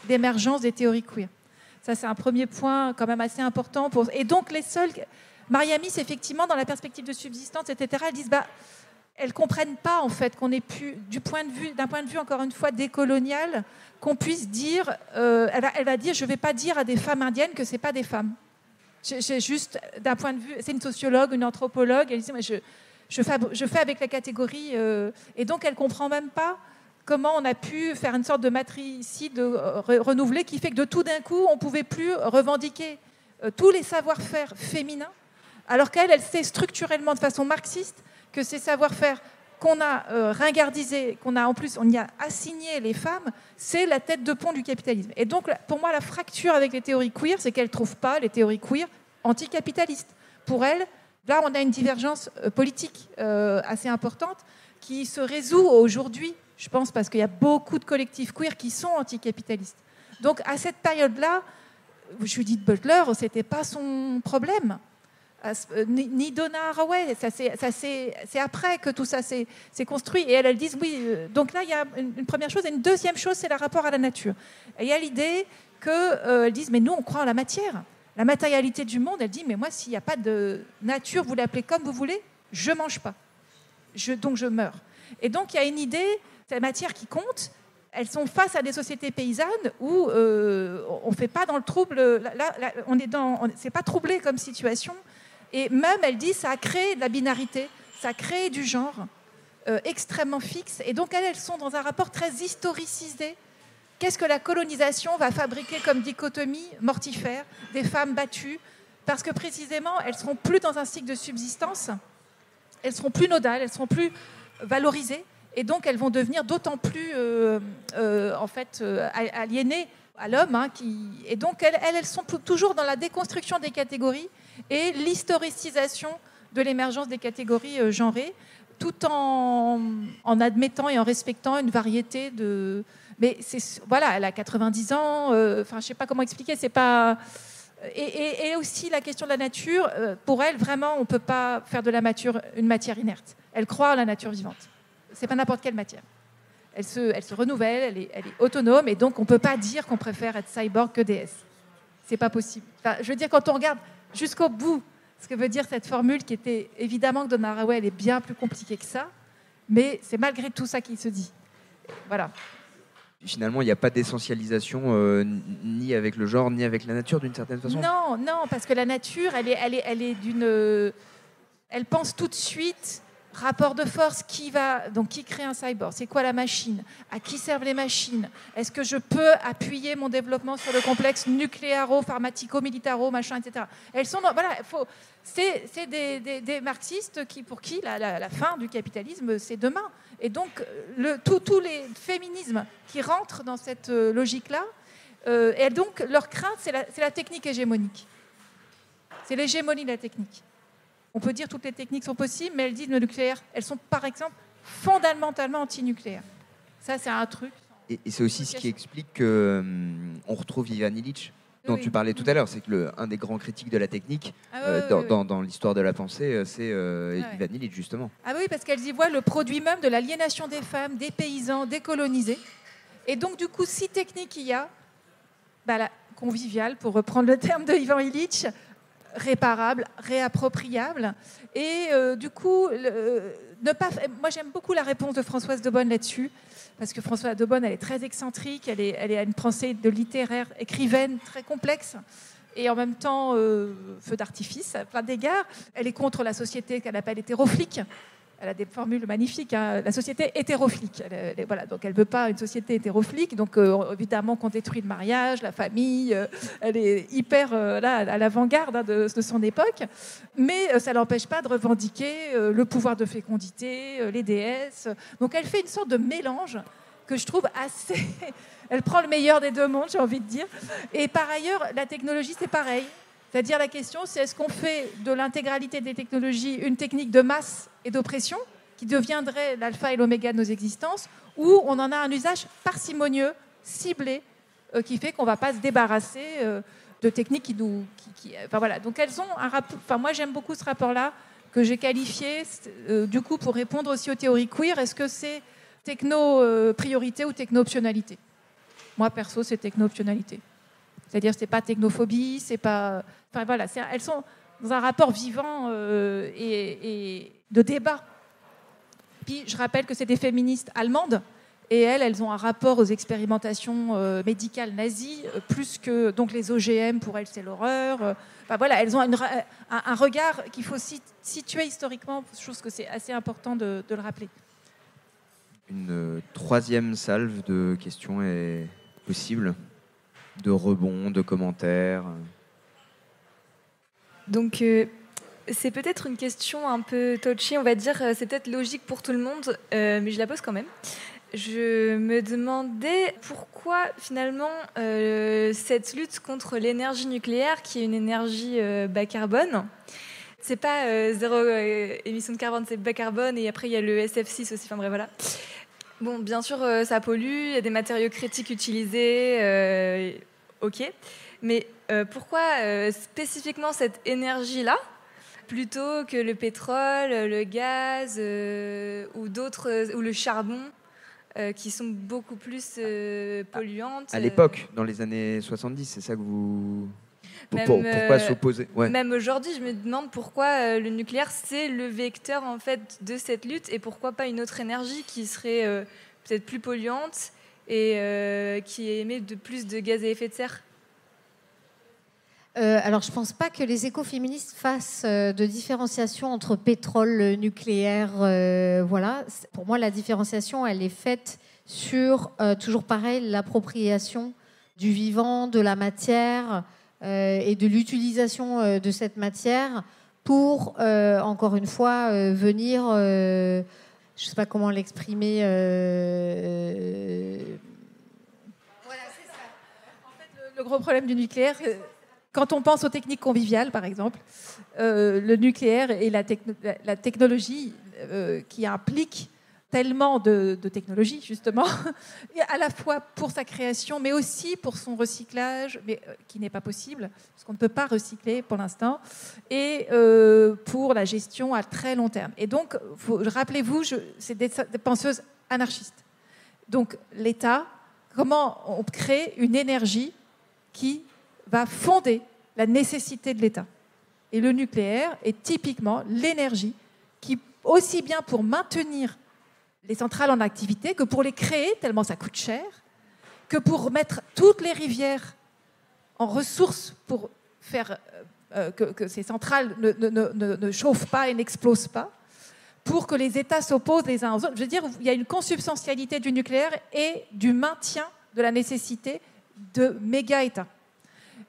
d'émergence des théories queer. Ça, c'est un premier point quand même assez important. Et donc les seuls... Mariamis, effectivement, dans la perspective de subsistance, etc., elles disent... elles ne comprennent pas, en fait, qu'on ait pu, d'un point de vue, encore une fois, décolonial, qu'on puisse dire... elle va dire, je ne vais pas dire à des femmes indiennes que ce n'est pas des femmes. J'ai juste, d'un point de vue... C'est une sociologue, une anthropologue, elle dit, je fais avec la catégorie... et donc, elle ne comprend même pas comment on a pu faire une sorte de matricide renouvelée qui fait que de tout d'un coup, on ne pouvait plus revendiquer tous les savoir-faire féminins, alors qu'elle sait structurellement, de façon marxiste, que ces savoir-faire qu'on a ringardisés, on y a assigné les femmes, c'est la tête de pont du capitalisme. Et donc, pour moi, la fracture avec les théories queer, c'est qu'elles ne trouvent pas les théories queer anticapitalistes. Pour elles, là, on a une divergence politique assez importante qui se résout aujourd'hui, je pense, parce qu'il y a beaucoup de collectifs queer qui sont anticapitalistes. Donc, à cette période-là, Judith Butler, ce n'était pas son problème. Ni Donna Haraway, c'est après que tout ça s'est construit. Et elles disent, oui, donc là, il y a une première chose. Et une deuxième chose, c'est le rapport à la nature. Et il y a l'idée qu'elles disent, mais nous, on croit en la matière. La matérialité du monde, elle dit, mais moi, s'il n'y a pas de nature, vous l'appelez comme vous voulez, je ne mange pas. Donc, je meurs. Et donc, il y a une idée, c'est la matière qui compte. Elles sont face à des sociétés paysannes où on ne fait pas dans le trouble. C'est pas troublé comme situation. Et même, elle dit, ça a créé de la binarité, ça a créé du genre extrêmement fixe. Et donc, elles sont dans un rapport très historicisé. Qu'est-ce que la colonisation va fabriquer comme dichotomie mortifère des femmes battues? Parce que précisément, elles ne seront plus dans un cycle de subsistance, elles seront plus nodales, elles seront plus valorisées. Et donc, elles vont devenir d'autant plus aliénées à l'homme. Et donc, elles sont toujours dans la déconstruction des catégories et l'historicisation de l'émergence des catégories genrées, tout en admettant et en respectant une variété de... Mais voilà, elle a 90 ans, je ne sais pas comment expliquer, c'est pas... Et aussi la question de la nature, pour elle, vraiment, on ne peut pas faire de la nature une matière inerte. Elle croit à la nature vivante. C'est pas n'importe quelle matière. Elle se renouvelle, elle est autonome, et donc on ne peut pas dire qu'on préfère être cyborg que déesse. C'est pas possible. Enfin, je veux dire, quand on regarde jusqu'au bout ce que veut dire cette formule, qui était évidemment que Donna Haraway, elle est bien plus compliquée que ça, mais c'est malgré tout ça qui se dit. Voilà. Finalement, il n'y a pas d'essentialisation ni avec le genre, ni avec la nature, d'une certaine façon. Non, parce que la nature, elle est d'une... Elle pense tout de suite... Rapport de force, qui crée un cyborg? C'est quoi la machine? À qui servent les machines? Est-ce que je peux appuyer mon développement sur le complexe nucléaro-pharmatico-militaro, machin, etc. Elles sont c'est des marxistes pour qui la fin du capitalisme, c'est demain. Et donc, tous les féminismes qui rentrent dans cette logique-là, Et donc, leur crainte, c'est la technique hégémonique. C'est l'hégémonie de la technique. On peut dire que toutes les techniques sont possibles, mais elles disent que le nucléaire, elles sont par exemple fondamentalement anti-nucléaires. Ça, c'est un truc. Et c'est aussi ce qui explique qu'on retrouve Ivan Illich, dont tu parlais tout à l'heure. C'est que un des grands critiques de la technique dans l'histoire de la pensée, c'est Ivan Illich, justement. Ah oui, parce qu'elles y voient le produit même de l'aliénation des femmes, des paysans, décolonisés. Et donc, du coup, si technique il y a, la conviviale, pour reprendre le terme de Ivan Illich, réparable, réappropriable. Et du coup, moi j'aime beaucoup la réponse de Françoise Daubonne là-dessus, parce que Françoise Daubonne, elle est très excentrique, elle a une pensée de littéraire, écrivaine très complexe, et en même temps feu d'artifice à plein d'égards. Elle est contre la société qu'elle appelle hétéroflique. Elle a des formules magnifiques, hein. La société hétéroflique. Voilà, donc elle ne veut pas une société hétéroflique. Donc évidemment qu'on détruit le mariage, la famille. Elle est hyper à l'avant-garde, hein, de son époque. Mais ça ne l'empêche pas de revendiquer le pouvoir de fécondité, les déesses. Donc elle fait une sorte de mélange que je trouve assez... Elle prend le meilleur des deux mondes, j'ai envie de dire. Et par ailleurs, la technologie, c'est pareil. C'est-à-dire la question, c'est est-ce qu'on fait de l'intégralité des technologies une technique de masse et d'oppression qui deviendrait l'alpha et l'oméga de nos existences, ou on en a un usage parcimonieux, ciblé, qui fait qu'on ne va pas se débarrasser de techniques qui nous... Enfin, voilà. Donc elles ont un rapport... Enfin, moi, j'aime beaucoup ce rapport-là que j'ai qualifié, du coup, pour répondre aussi aux théories queer. Est-ce que c'est techno-priorité ou techno-optionnalité ? Moi, perso, c'est techno-optionnalité. C'est-à-dire que ce n'est pas technophobie, c'est pas... Enfin, voilà, elles sont dans un rapport vivant et de débat. Puis, je rappelle que c'est des féministes allemandes, et elles ont un rapport aux expérimentations médicales nazies, plus que... Donc, les OGM, pour elles, c'est l'horreur. Enfin, voilà, elles ont un regard qu'il faut situer historiquement. Je trouve que c'est assez important de le rappeler. Une troisième salve de questions est possible, de rebonds, de commentaires. Donc, c'est peut-être une question un peu touchy, on va dire. C'est peut-être logique pour tout le monde, mais je la pose quand même. Je me demandais pourquoi, finalement, cette lutte contre l'énergie nucléaire, qui est une énergie bas carbone, c'est pas zéro émission de carbone, c'est bas carbone, et après, il y a le SF6 aussi. Enfin, bref, voilà. Bon, bien sûr, ça pollue, il y a des matériaux critiques utilisés, ok. Mais pourquoi spécifiquement cette énergie-là, plutôt que le pétrole, le gaz ou d'autres, ou le charbon, qui sont beaucoup plus polluantes À l'époque, dans les années 70, c'est ça que vous... Pourquoi s'opposer ? Ouais. Même aujourd'hui, je me demande pourquoi le nucléaire, c'est le vecteur en fait, de cette lutte, et pourquoi pas une autre énergie qui serait peut-être plus polluante et qui émet plus de gaz à effet de serre. Alors, je ne pense pas que les écoféministes fassent de différenciation entre pétrole, nucléaire. Voilà. Pour moi, la différenciation, elle est faite sur, toujours pareil, l'appropriation du vivant, de la matière et de l'utilisation de cette matière pour, encore une fois, venir... je ne sais pas comment l'exprimer... Voilà, c'est ça. En fait, le gros problème du nucléaire... Quand on pense aux techniques conviviales, par exemple, le nucléaire et la technologie qui implique tellement de technologies, justement, à la fois pour sa création, mais aussi pour son recyclage, mais qui n'est pas possible, parce qu'on ne peut pas recycler pour l'instant, et pour la gestion à très long terme. Et donc, rappelez-vous, c'est des penseuses anarchistes. Donc, l'État, comment on crée une énergie qui va fonder la nécessité de l'État. Et le nucléaire est typiquement l'énergie qui, aussi bien pour maintenir les centrales en activité que pour les créer, tellement ça coûte cher, que pour mettre toutes les rivières en ressources pour faire que ces centrales ne chauffent pas et n'explosent pas, pour que les États s'opposent les uns aux autres. Je veux dire, il y a une consubstantialité du nucléaire et du maintien de la nécessité de méga-États.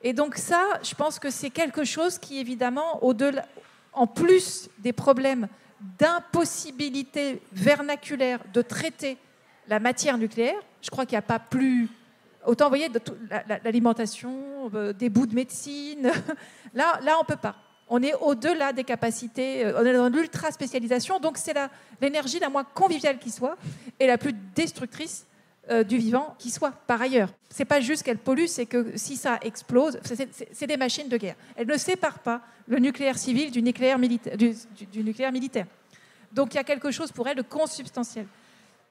Et donc ça, je pense que c'est quelque chose qui, évidemment, au-delà, en plus des problèmes d'impossibilité vernaculaire de traiter la matière nucléaire, je crois qu'il n'y a pas plus Autant, vous voyez, l'alimentation, des bouts de médecine. Là, on ne peut pas. On est au-delà des capacités, on est dans l'ultra-spécialisation, donc c'est l'énergie la moins conviviale qui soit et la plus destructrice du vivant qui soit, par ailleurs. Ce n'est pas juste qu'elle pollue, c'est que si ça explose, c'est des machines de guerre. Elle ne sépare pas le nucléaire civil du nucléaire militaire. Donc il y a quelque chose pour elle de consubstantiel.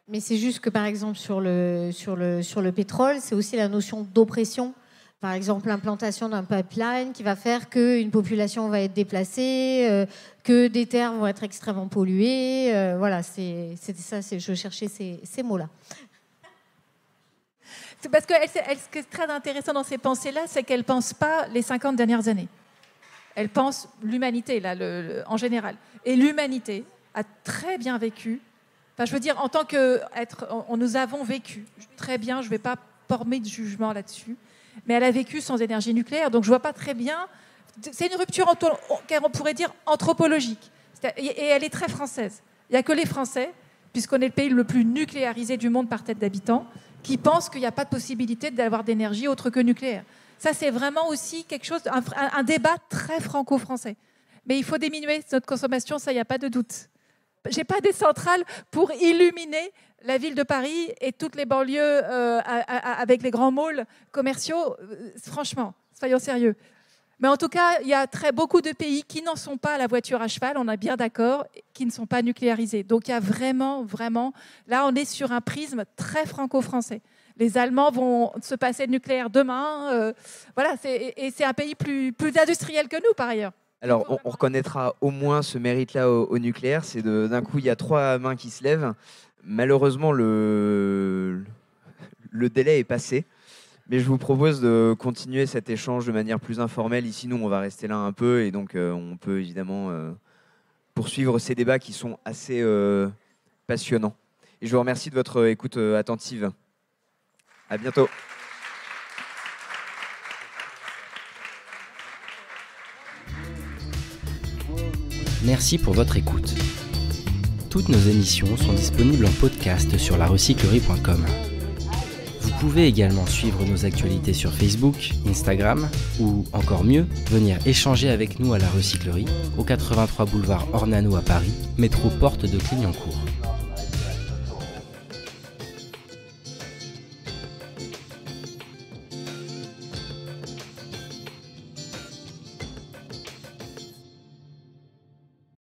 Mais c'est juste que, par exemple, sur le pétrole, c'est aussi la notion d'oppression. Par exemple, l'implantation d'un pipeline qui va faire qu'une population va être déplacée, que des terres vont être extrêmement polluées. Voilà, c'était ça, je cherchais ces mots-là. C'est parce que ce qui est très intéressant dans ces pensées-là, c'est qu'elle ne pense pas les 50 dernières années. Elle pense l'humanité, là, en général. Et l'humanité a très bien vécu. Enfin, je veux dire, en tant nous avons vécu très bien, je ne vais pas former de jugement là-dessus, mais elle a vécu sans énergie nucléaire, donc je ne vois pas très bien. C'est une rupture, on pourrait dire, anthropologique. Et elle est très française. Il n'y a que les Français, puisqu'on est le pays le plus nucléarisé du monde par tête d'habitant, qui pensent qu'il n'y a pas de possibilité d'avoir d'énergie autre que nucléaire. Ça, c'est vraiment aussi quelque chose, un débat très franco-français. Mais il faut diminuer notre consommation, ça, il n'y a pas de doute. Je n'ai pas des centrales pour illuminer la ville de Paris et toutes les banlieues avec les grands malls commerciaux. Franchement, soyons sérieux. Mais en tout cas, il y a beaucoup de pays qui n'en sont pas à la voiture à cheval, on est bien d'accord, qui ne sont pas nucléarisés. Donc il y a vraiment, là on est sur un prisme très franco-français. Les Allemands vont se passer de nucléaire demain. Voilà, et c'est un pays plus industriel que nous par ailleurs. Alors, on reconnaîtra au moins ce mérite-là au nucléaire. C'est d'un coup, il y a 3 mains qui se lèvent. Malheureusement, le délai est passé. Mais je vous propose de continuer cet échange de manière plus informelle. Ici, nous, on va rester là un peu. Et donc, on peut évidemment poursuivre ces débats qui sont assez passionnants. Et je vous remercie de votre écoute attentive. À bientôt. Merci pour votre écoute. Toutes nos émissions sont disponibles en podcast sur larecyclerie.com. Vous pouvez également suivre nos actualités sur Facebook, Instagram ou, encore mieux, venir échanger avec nous à la Recyclerie, au 83 boulevard Ornano à Paris, métro Porte de Clignancourt.